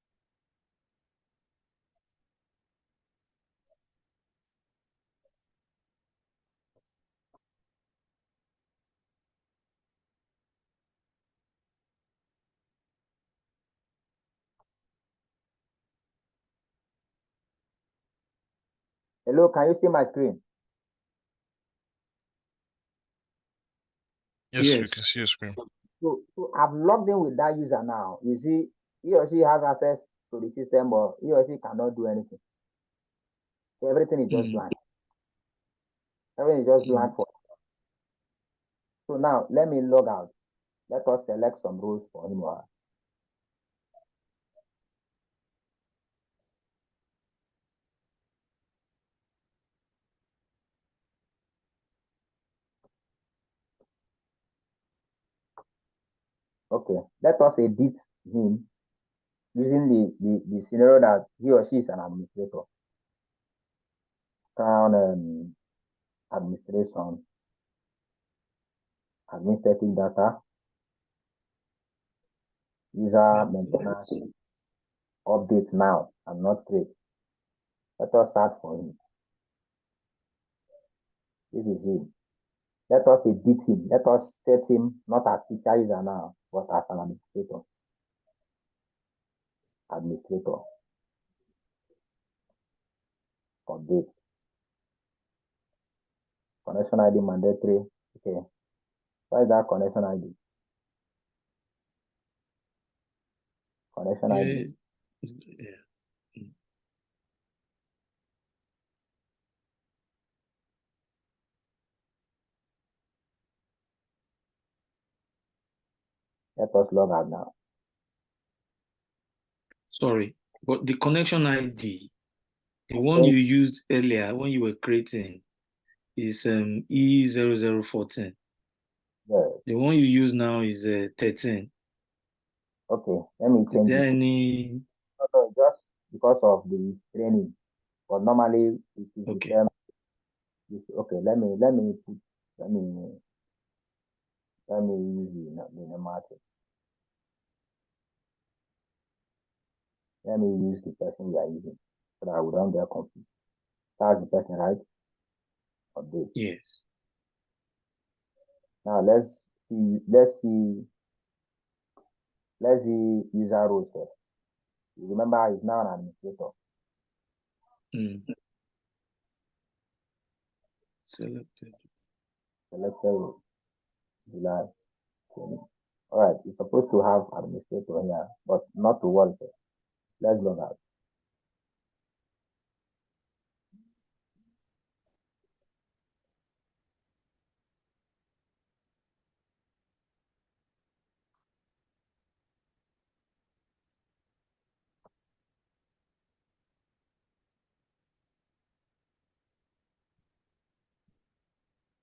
Hello, can you see my screen? Yes, we can Yes. see your screen. So I've logged in with that user now. You see, he or she has access to the system, but he or she cannot do anything. So everything is just Mm, blank. Everything is just mm, blank for. So now let me log out. Let us select some roles for him or her. Okay, let us edit him using the scenario that he or she is an administrator. Turn on administration, administrative data, user maintenance, update now, and not create. Let us start for him. This is him. Let us edit him. Let us set him not as teacher user now, but as an administrator. Administrator. Update. Connection ID mandatory. Okay. What is that connection ID? Connection ID. yeah. Mm. Let us log out now. Sorry, but the connection ID, the I'm one saying you used earlier when you were creating, is E0014. yes. The one you use now is 13. Okay. Let me Is change there it. any? No, just because of the training. But normally it is the Okay. same. Okay. Let me use the normal thing. Let me use the person we are using so that we don't get confused. That's the person, right? Update. Yes. Now let's see user role first. You remember he's now an administrator. Mm. Selected. Selected role. July 20. All right, you're supposed to have administrator here, but not to worry. Let's log out.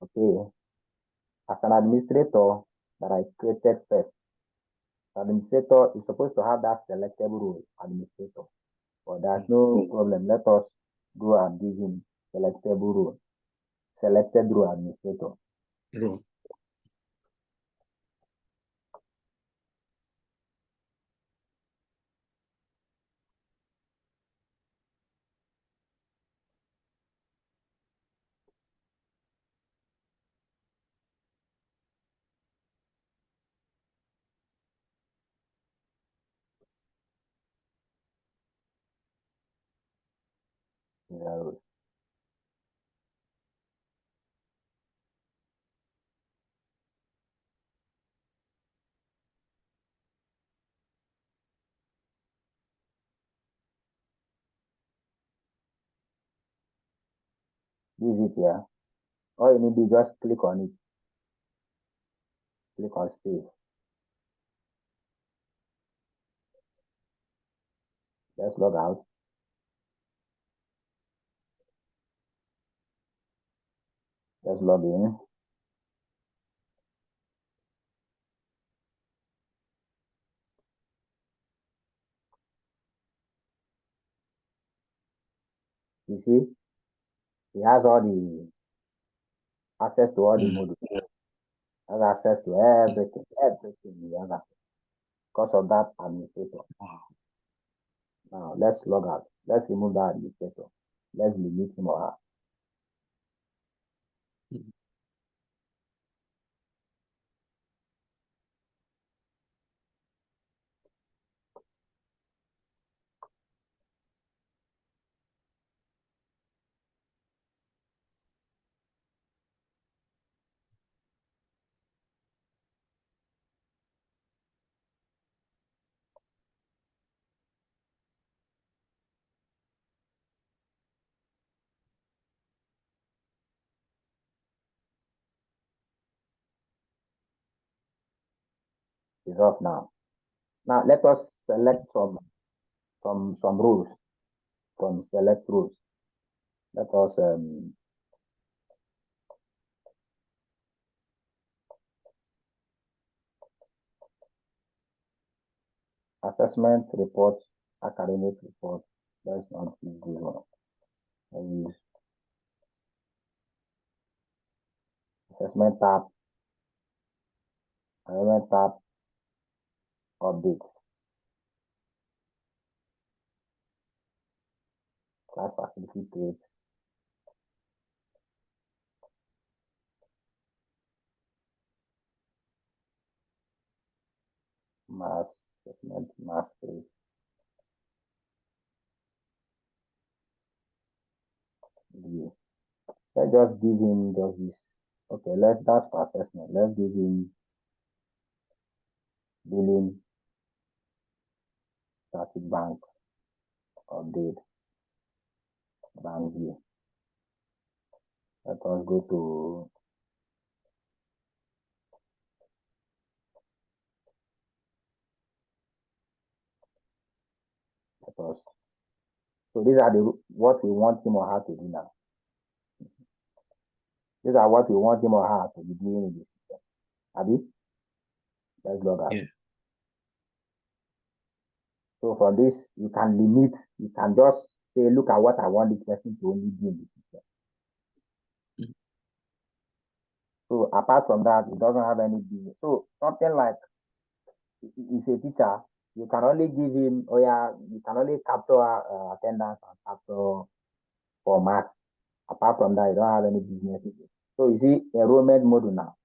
Okay. As an administrator that I created first, the administrator is supposed to have that selectable role, administrator. But there's Mm. no problem. Let us go and give him selectable role, selected role administrator. Row. Yeah, this is it here. All you need to just click on it. Click on save. Let's log out. Let's log in. You see, he has all the access to all the Mm. modules. Has access to everything. Everything he has access because of that administrator. Wow. Now let's log out. Let's remove that administrator. Let's delete him or her. Mm. is off now. Now let us select some rules from select rules. Let us assessment report, academic report. Let's not use this one. I use assessment tab, update, class facility page, mass assessment, mass page. View. Let's just give him just this. Okay, that's for assessment. Let's give him billing, static bank, update, bank view. Let us go to so these are what we want him or her to do now. These are what we want him or her to be doing in this system. Abi? Let's log out. Yeah. So for this, you can limit, you can just say, look at what I want this person to only do in this system. Mm. So apart from that, it doesn't have any business. So something like he's a teacher, you can only give him, you can only capture attendance and capture for marks. Apart from that, you don't have any business. So you see enrollment module now.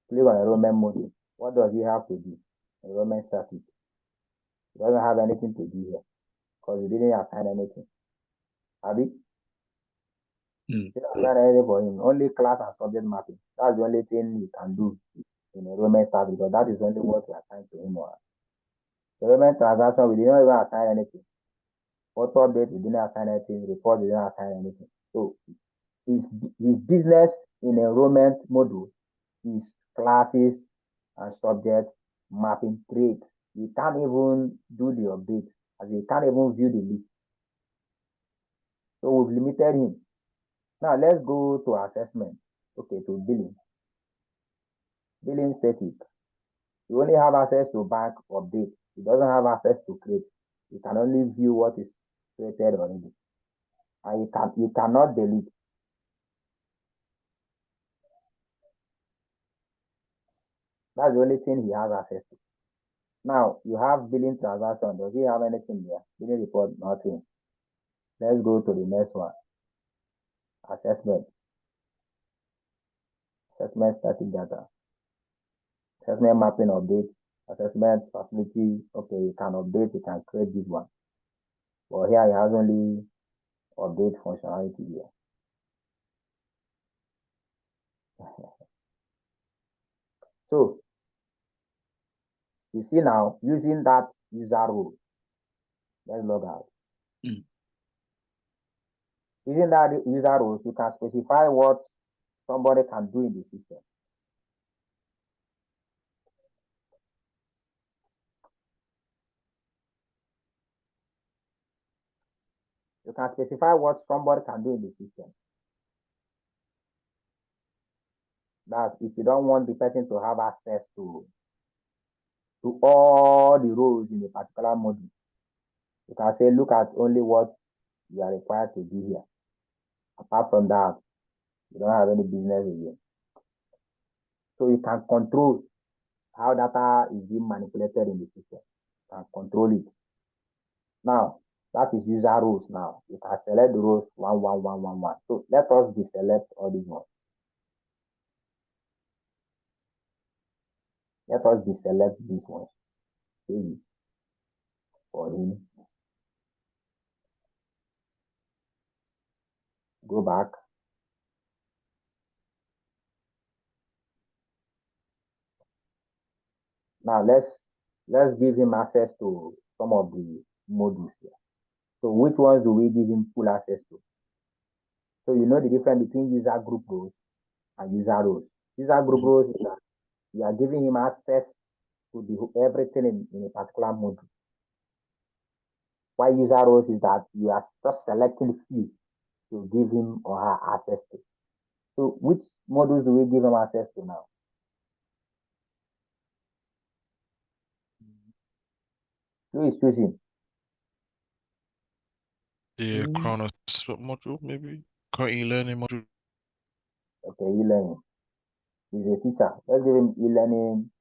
Click on enrollment module. What does he have to do? Enrollment status. He doesn't have anything to do here because he didn't assign anything. Abi? He didn't assign anything for him. Only class and subject mapping. That's the only thing he can do in enrollment status because that is only what we assign to him. Enrollment transaction, we didn't even assign anything. Auto update, we didn't assign anything. Report, we didn't assign anything. So his business in enrollment module is classes and subject mapping traits. You can't even do the update, as you can't even view the list. So we've limited him. Now let's go to assessment. Okay, to billing. Billing static. You only have access to bank update. It doesn't have access to create. You can only view what is created already. And you cannot delete. That's the only thing he has access to. Now you have billing transaction. Does he have anything there? Billing report, nothing. Let's go to the next one. Assessment. Assessment static data. Assessment mapping update. Assessment facility. Okay, you can update, you can create this one. But here he has only update functionality here. So you see now, using that user role. Let's log out. Using that user roles, you can specify what somebody can do in the system. You can specify what somebody can do in the system. That's if you don't want the person to have access to all the roles in a particular module. You can say, look at only what you are required to do here. Apart from that, you don't have any business again. So you can control how data is being manipulated in the system. You can control it. Now, that is user roles now. You can select the roles 1, 1, 1, 1, 1. So let us deselect all these ones. Let us deselect these ones. Save it for him. Go back. Now let's give him access to some of the modules here. So which ones do we give him full access to? So you know the difference between user group roles and user roles. User group roles is that you are giving him access to do everything in a particular module. Why user roles is that you are just selecting few to give him or her access to. So which modules do we give him access to now? Who is choosing? The Crown Assessment module, maybe? Current e-learning module. Okay, e-learning. He's a teacher. Let's give him e-learning,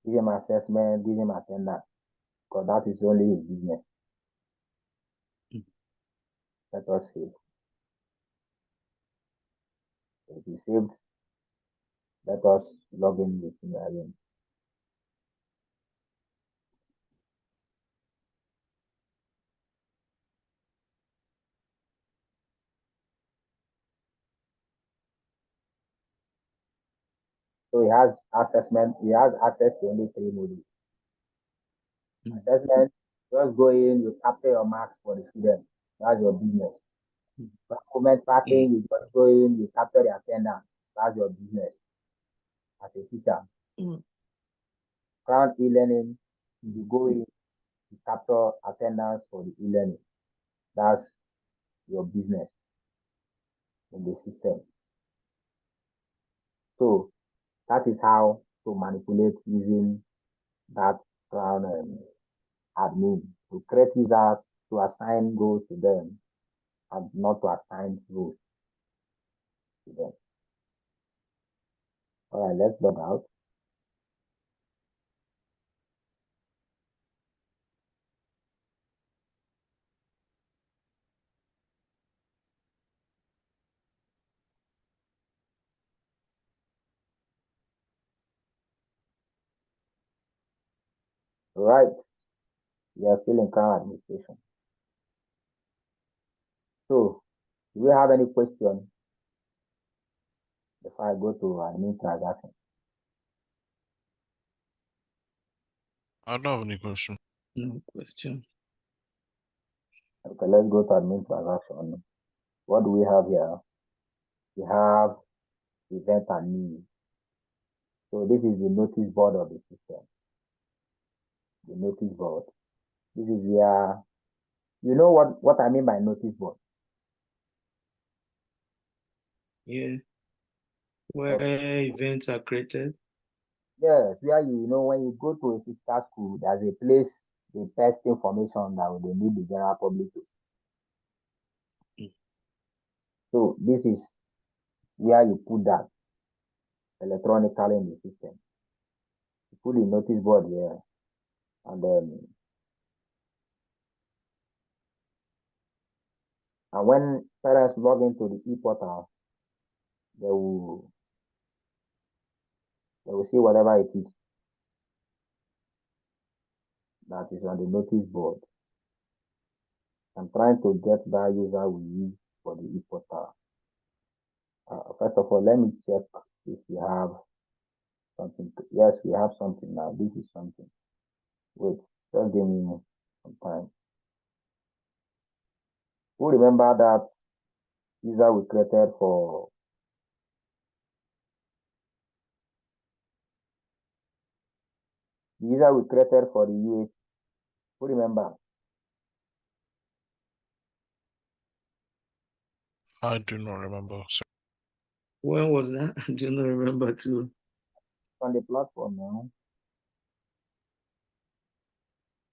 give him assessment, give him attendance, because that is only his business. Let us save. If you saved, let us log in with him again. So he has assessment, he has access to only 3 modules. Assessment, just go in, you capture your marks for the student. That's your business. Document tracking, you just go in, you capture the attendance. That's your business as a teacher. Crown e-learning, you go in, you capture attendance for the e-learning. That's your business in the system. So that is how to manipulate using that Crown admin to create users, to assign roles to them, and not to assign roles to them. All right, let's log out. All right, we are still in Crown administration. So, do we have any question before I go to admin transaction? I don't have any question. No question. Okay, let's go to admin transaction. What do we have here? We have event and news. So this is the notice board of the system. The notice board. This is where, you know what I mean by notice board? Yeah. Where events are created. Yes, where you know when you go to a physical school, there's a place they test information that they need the general public to see. So this is where you put that electronically in the system. You put the notice board here, and then when parents log into the e-portal, they will see whatever it is that is on the notice board. I'm trying to get that user we use for the e-portal. First of all, let me check if we have something. Yes, we have something now. This is something. Wait, just give me some time. Who remember that user we created for the user we created for the UH? Who remember? I do not remember. So When was that? I do not remember too. On the platform now.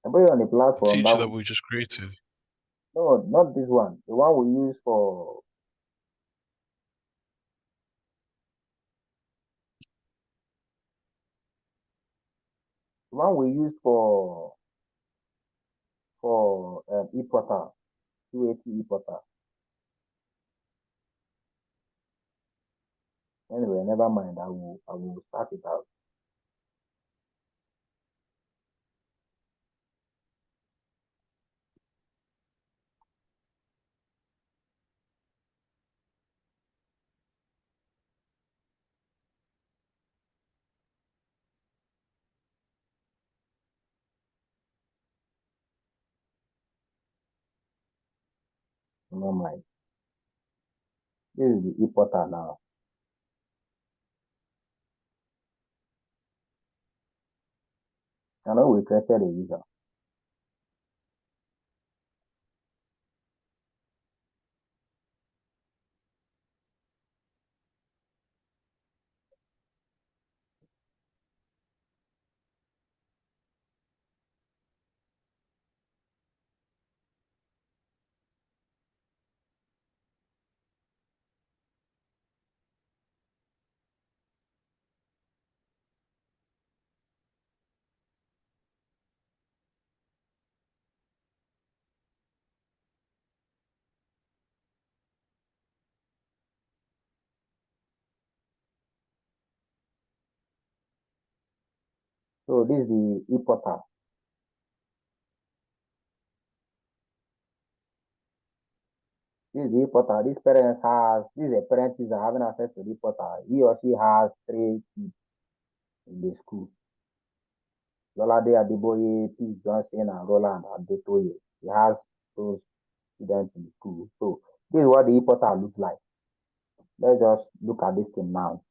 I put it on the the platform. teacher that we just created. No, not this one. The one we use for the one we use for e-portal, 280 e-portal. Anyway, never mind. I will start it out. Never mind. This is the e-portal now. I know we created a user. So this is the e-portal. This is the e-portal. This is a parent user having access to the e-portal. He or she has 3 kids in the school. Lolade Adeboye, P. Johnson, and Roland Adetoye. He has those students in the school. So this is what the e-portal looks like. Let's just look at this thing now.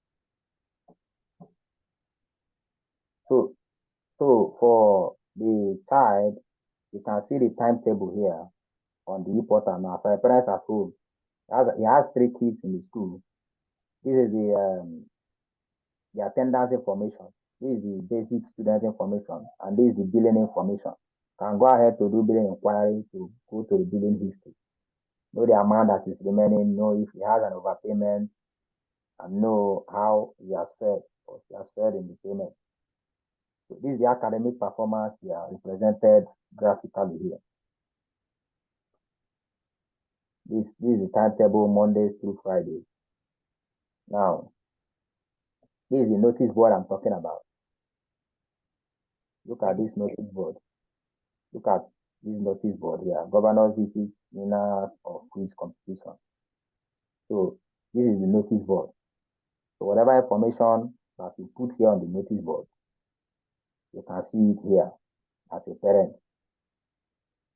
So for the child, you can see the timetable here on the e-portal now. For a parent at home, he has 3 kids in the school. This is the attendance information. This is the basic student information, and this is the billing information. You can go ahead to do billing inquiry to go to the billing history. Know the amount that is remaining, know if he has an overpayment, and know how he has fared or she has fared in the payment. So this is the academic performance here represented graphically here. This is the timetable Mondays through Fridays. Now, this is the notice board I'm talking about. Look at this notice board. Look at this notice board here. Governor's visit, winners of quiz competition. So this is the notice board. So whatever information that you put here on the notice board, you can see it here as a parent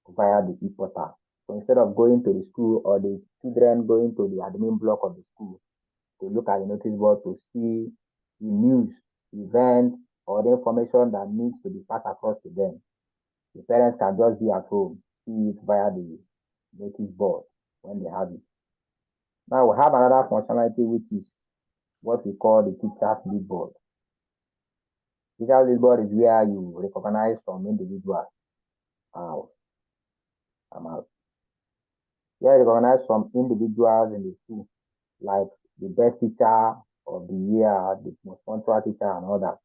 via the e-portal. So instead of going to the school or the children going to the admin block of the school to look at the notice board to see the news, event, or the information that needs to be passed across to them, the parents can just be at home, see it via the notice board when they have it. Now we have another functionality which is what we call the teacher's lead board. Teacher's lead board is where you recognize some individuals. I'm out. Where you recognize some individuals in the school, like the best teacher of the year, the most punctual teacher, and all that.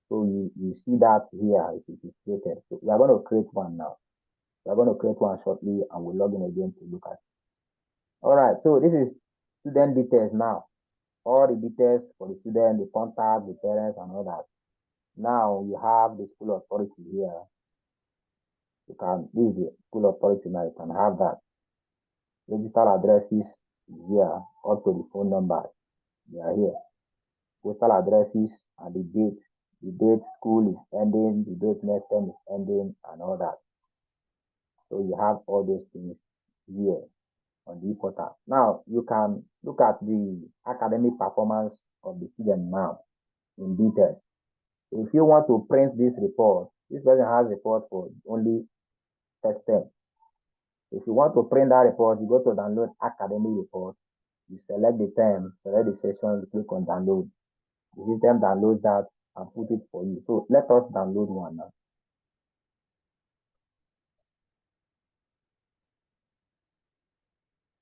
So you see that here if it is created. So we are going to create one now. We are going to create one shortly and we'll log in again to look at it. All right, so this is student details now. All the details for the student, the contact, the parents, and all that. Now you have the school authority here. You can use the school authority now. You can have that. Register addresses here, up to the phone number. They are here. Postal addresses and the date school is ending, the date next term is ending, and all that. So you have all those things here on the portal. Now you can look at the academic performance of the student now in details. If you want to print this report, this person has report for only first term. If you want to print that report, you go to download academic report. You select the term, select the session, you click on download. The system downloads that and put it for you. So let us download one now.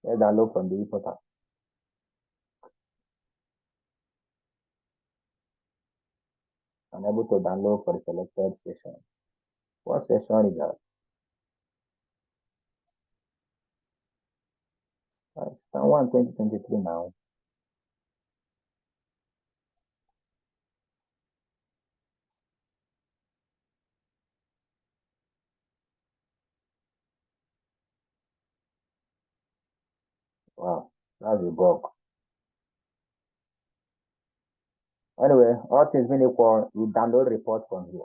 Let's download from the e-portal. I'm able to download for the selected session. What session is that? Stand 1 2023 now. Wow, that's a bug. Anyway, all things being equal, you download report from here.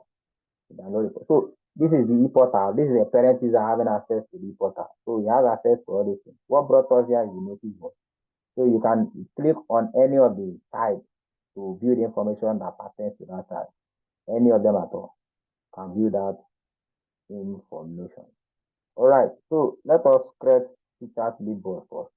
Download report. So this is the e-portal. This is a parent user having access to the e-portal. So you have access to all these things. What brought us here is the notice board. So you can click on any of the sites to view the information that pertains to that site. Any of them at all. can view that information. All right, so let us create teacher's leadboard first.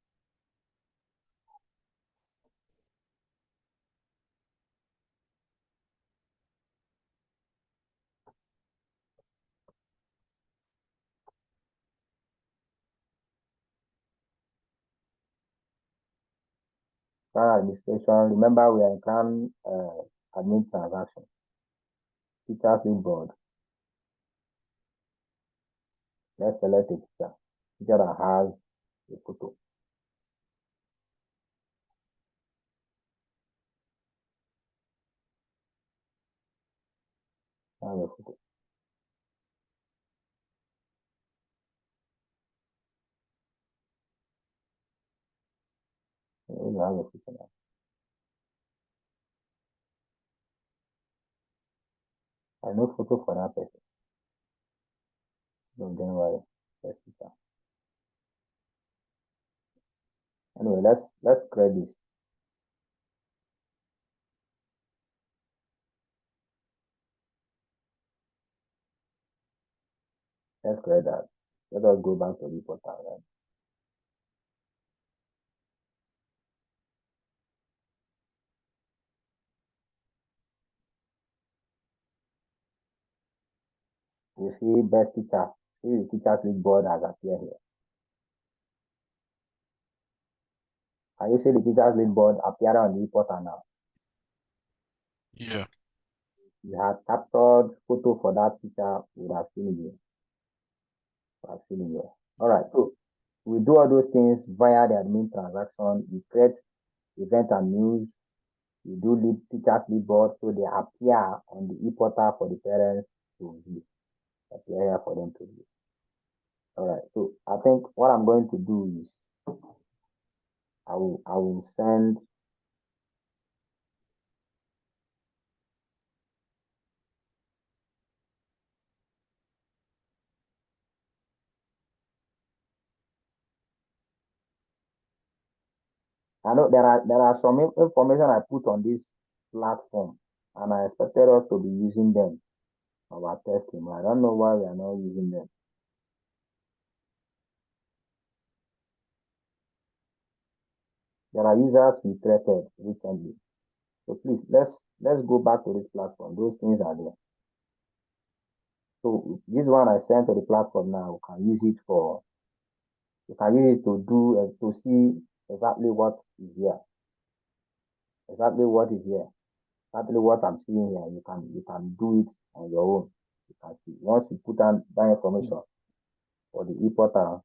Plan administration. Remember, we are in plan admin transaction. Teacher's leadboard. Let's select a teacher. Teacher that has a photo. Have a photo. You have a photo now. I no photo for that person. So don't worry. Let's teacher. Anyway, let's create this. Let's create that. Let us go back to the portal. Right? You see best teacher. See the teacher's leadboard has appeared here. Can you see the teacher's leadboard appear on the portal now? Yeah. You have captured photo for that teacher, we would have seen it here. All right, so we do all those things via the admin transaction. We create event and news. We do lead teachers leadboard, so they appear on the e-portal for the parents to view. Appear here for them to view. All right, so I think what I'm going to do is I will send I know there are some information I put on this platform, and I expected us to be using them for our testing. I don't know why we are not using them. There are users we created recently. So please let's go back to this platform. Those things are there. So this one I sent to the platform now, we can use it for you can use it to do to see exactly what is here. Exactly what is here. Exactly what I'm seeing here. You can do it on your own. You can see once you put on that information for the e-portal,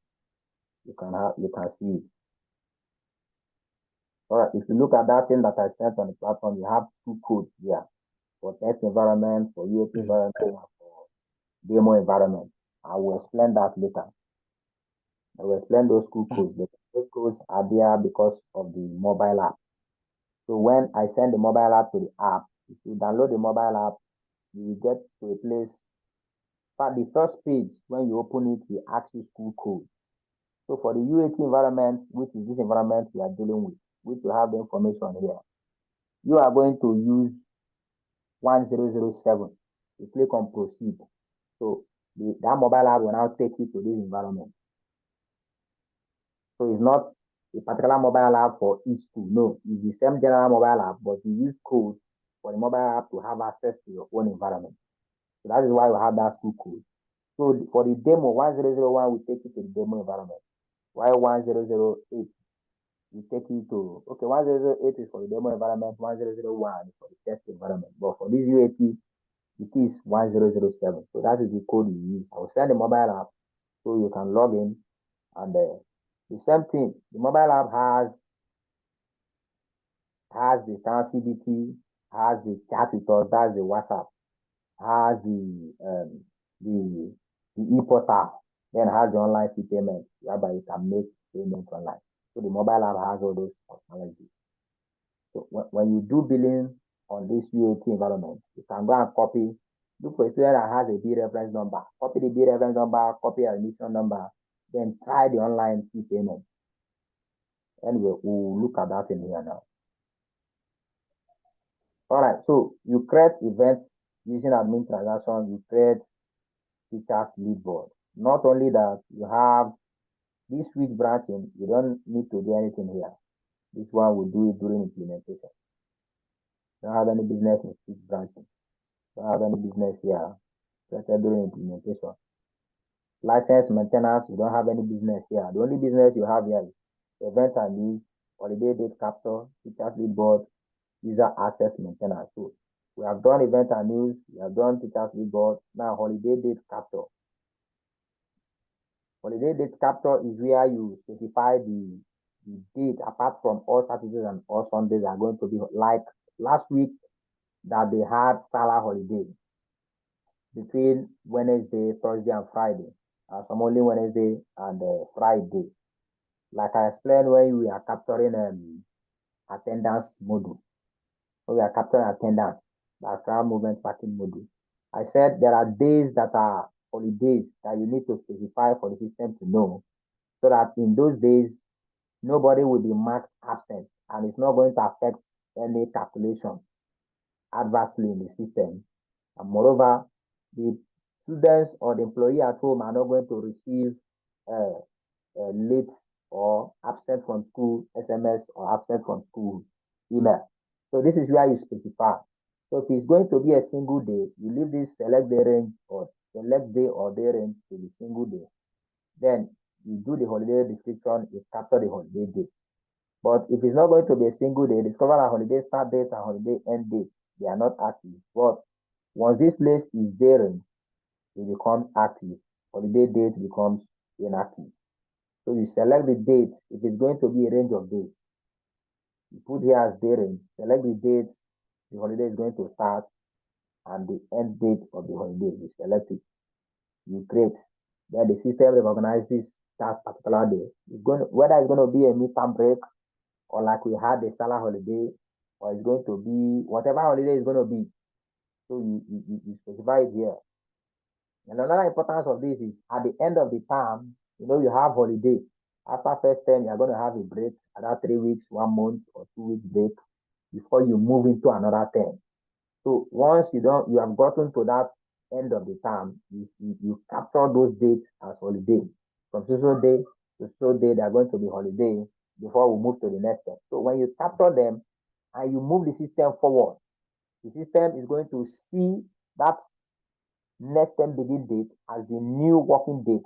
you can see it. All right, if you look at that thing that I sent on the platform, you have two codes here for test environment, for UAT environment, and for demo environment. I will explain that later. I will explain those two codes. Those codes are there because of the mobile app. So when I send the mobile app to the app, if you download the mobile app, you will get to a place. But the first page, when you open it, will ask you school code. So for the UAT environment, which is this environment we are dealing with, which will have the information here, you are going to use 1007. You click on proceed. So that mobile app will now take you to this environment. So it's not a particular mobile app for each school. No, it's the same general mobile app, but you use code for the mobile app to have access to your own environment. So that is why we have that school code. So for the demo, 1001 will take you to the demo environment. While 1008 will take you to, okay, 1008 is for the demo environment, 1001 is for the test environment. But for this UAT, it is 1007. So that is the code you use. I will send the mobile app so you can log in, and the same thing. The mobile app has the sound CBT, has the chat with us, that's the WhatsApp, has the e-portal, then has the online fee payment, whereby you can make payment online. So the mobile app has all those functionalities. So when you do billing on this UAT environment, you can go and copy, look for a student that has a B reference number, copy the B reference number, copy admission number, then try the online fee payment. Anyway, we'll look at that in here now. All right, so you create events Using admin transaction, you create teachers lead board. Not only that, you have this switch branching, you don't need to do anything here. This one will do it during implementation. Don't have any business in switch branching. Don't have any business here. Created during implementation. License maintenance, you don't have any business here. The only business you have here is event and news, holiday date capture, teachers lead board, user access maintenance. So we have done event and news, we have done teachers lead board. Now holiday date capture. Holiday date capture is where you specify the date apart from all Saturdays and all Sundays are going to be like last week that they had Salah holiday between Wednesday, Thursday, and Friday. Some only Wednesday and Friday. Like I explained when we are capturing attendance module. So we are capturing attendance, that's our movement tracking module. I said there are days that are holidays that you need to specify for the system to know, so that in those days, nobody will be marked absent and it's not going to affect any calculation adversely in the system. And moreover, the students or the employee at home are not going to receive late or absent from school SMS or absent from school email. So this is where you specify. So if it's going to be a single day, you leave this select day range or select day or day range to the single day. Then you do the holiday description, you capture the holiday date. But if it's not going to be a single day, discover a holiday start date and holiday end date. They are not active. But once this place is day range, it becomes active. Holiday date becomes inactive. So you select the date. If it's going to be a range of days, you put here as day range. Select the dates the holiday is going to start and the end date of the holiday. You select it. You create. Then the system recognizes that particular day. It's going whether it's going to be a midterm break or like we had the Salah holiday, or it's going to be whatever holiday is going to be. So you specify it here. And another importance of this is at the end of the term, you have holiday. After first term, you're going to have a break, another 3 weeks, 1 month, or 2 weeks break before you move into another term. So once you have gotten to that end of the term, you capture those dates as holiday. From so day to so day, they are going to be holiday before we move to the next step. So when you capture them and you move the system forward, the system is going to see that next term begin date as the new working date.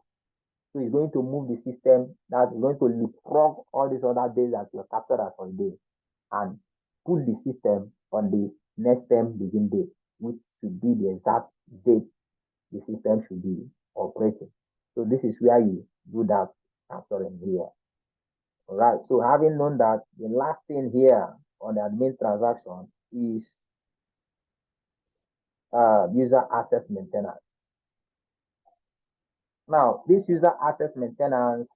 So it's going to move the system that is going to leapfrog all these other days that you captured as holiday and put the system on the next term begin date, which should be the exact date the system should be operating. So this is where you do that capturing here. All right. So having known that, the last thing here on the admin transaction is user access maintenance. Now, this user access maintenance,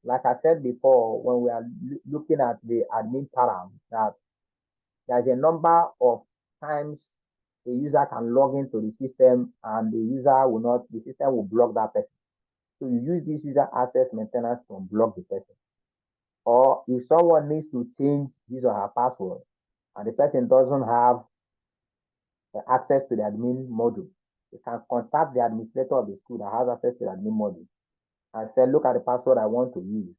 like I said before, when we are looking at the admin param, that there's a number of times a user can log into the system and the system will block that person. So you use this user access maintenance to block the person. Or if someone needs to change his or her password and the person doesn't have access to the admin module, you can contact the administrator of the school that has access to the admin module and say, look at the password I want to use.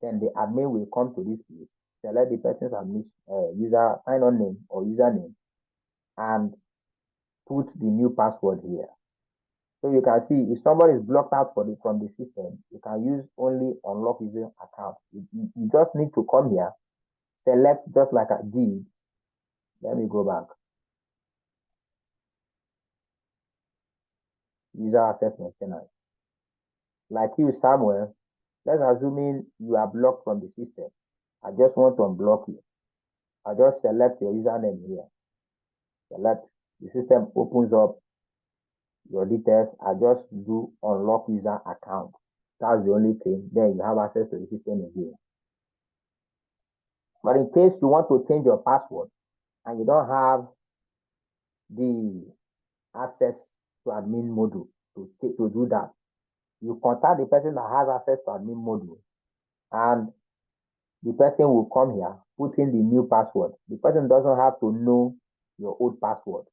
Then the admin will come to this place, select the person's user sign-on name or username, and put the new password here. So you can see if somebody is blocked out from the system, you can use only unlock user account. You just need to come here, select just like I did. Let me go back. User access maintenance. Like you, Samuel, let's assume you are blocked from the system. I just want to unblock you. I just select your username here. Select, the system opens up your details. I just do unlock user account. That's the only thing. Then you have access to the system again. But in case you want to change your password and you don't have the access to admin module to do that, you contact the person that has access to admin module and the person will come here, put in the new password. The person doesn't have to know your old password.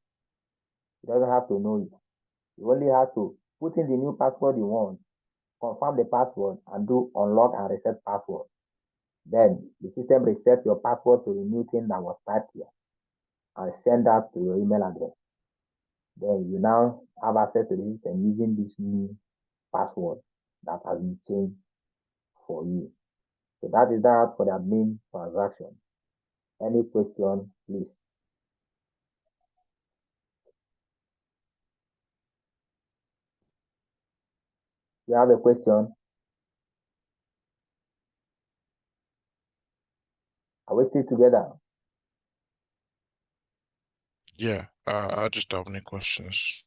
You doesn't have to know it. You only have to put in the new password you want, confirm the password, and do unlock and reset password. Then the system resets your password to the new thing that was typed here and send that to your email address. Then you now have access to the system using this new password that has been changed for you. So that is that for the admin transaction. Any question, please? You have a question? Are we still together? Yeah, I just don't have any questions.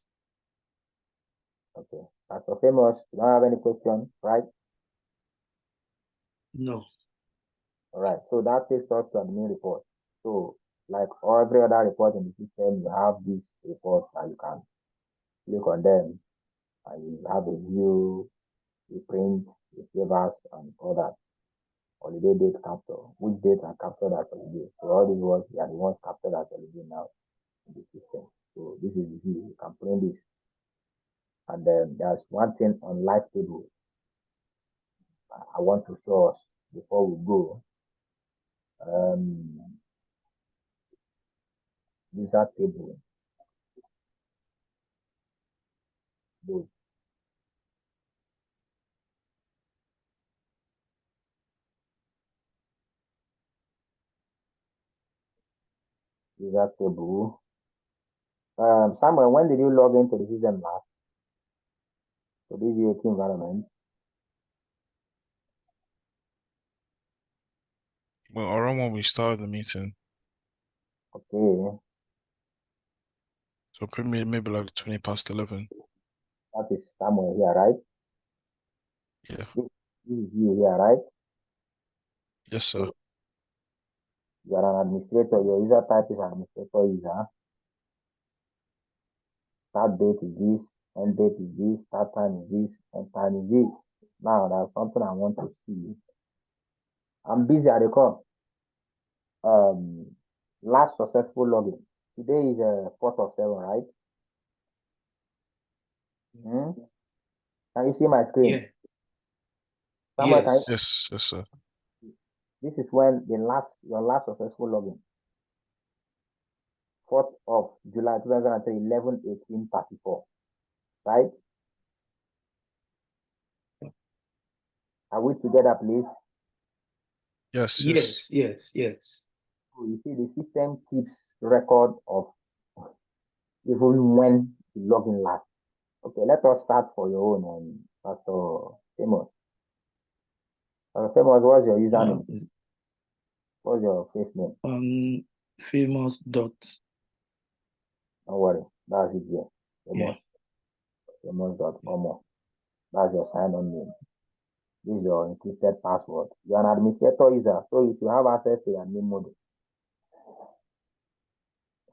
Okay. Pastor Famous, you don't have any question, right? No. All right. So that takes us to admin report. So like every other report in the system, you have these reports that you can click on them and you have a view, you print, you save as, and all that. Holiday date capture, which dates are captured as holiday. So all these ones, they are the ones captured as holiday now in the system. So this is the view. You can print this. And then there's one thing on live table I want to show us before we go. User table. Those. User table. Samuel, when did you log into the system last? So this UAT environment. Well, around when we started the meeting, Okay, so probably maybe like 20 past 11. that is Samuel here, right? Yeah. This is you here, right? Yes, sir. So you are an administrator. Your user type is administrator user. Start date is this, end date is this, start time is this, end time is this. Now there's something I want to see. I'm busy at the call. Last successful login. Today is 4th of 7, right? Hmm? Can you see my screen? Yeah. Samuel, Yes. Yes, sir. this is when your last successful login. 4th of July 2003, 11/18/34. Right? Are we together, please? Yes. Yes. So you see, the system keeps record of even when the login last. Okay, let us start for your own, Pastor Famous. Pastor Famous, what's your username? What's your face name? Famous dot. Don't worry, that's it here. Yeah. Famous.com. That's your sign-on name. This is your encrypted password. You're an administrator user, so you should have access to your name model.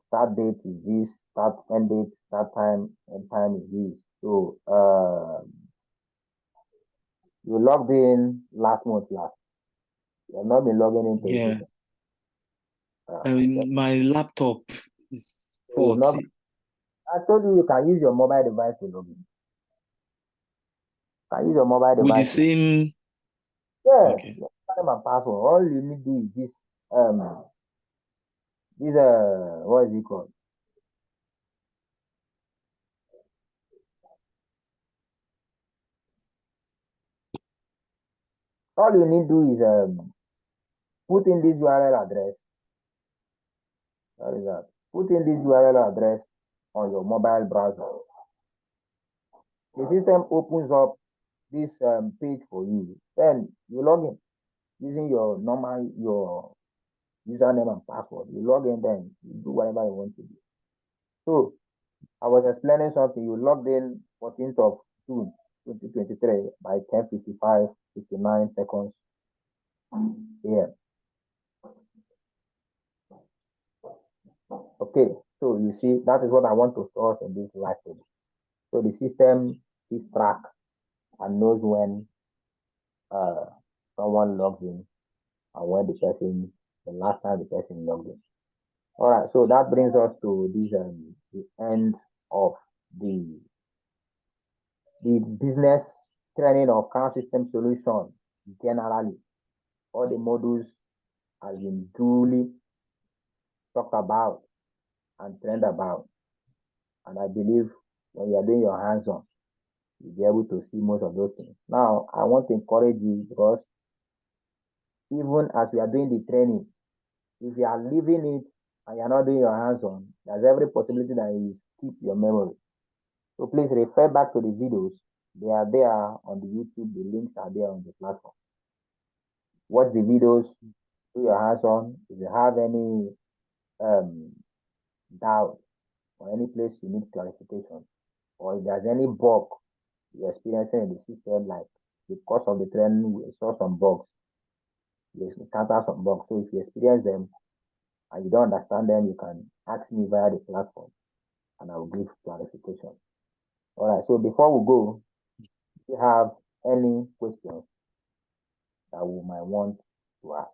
Start date is this, start end date, start time, end time is this. So you logged in last month. You have not been logging into Yeah. it. My laptop is So faulty. I told you can use your mobile device to log in. Can use your mobile With the device. same. Yes, Okay. name and password. All you need to do is this what is it called? All you need to do is put in this URL address. What is that? Put in this URL address on your mobile browser. The system opens up this page for you. Then you log in using your username and password. You log in, then you do whatever you want to do. So I was explaining something. You logged in 14th of June 2023 by 10:55, 59 seconds AM. Okay, so you see, that is what I want to source in this live page. So the system keeps track and knows when someone logs in and when the last time the person logged in. All right, so that brings us to this the end of the business training of car system solution generally. All the modules has been duly talked about and trained about. And I believe when you are doing your hands-on, you'll be able to see most of those things. Now, I want to encourage you because even as we are doing the training, if you are leaving it and you're not doing your hands-on, there's every possibility that you skip your memory. So please refer back to the videos. They are there on the YouTube. The links are there on the platform. Watch the videos, do your hands-on. If you have any doubt or any place you need clarification, or if there's any bug you're experiencing in the system, like because of the training, we saw some bugs. You encounter some bugs. So if you experience them and you don't understand them, you can ask me via the platform and I will give clarification. All right. So before we go, if you have any questions that we might want to ask.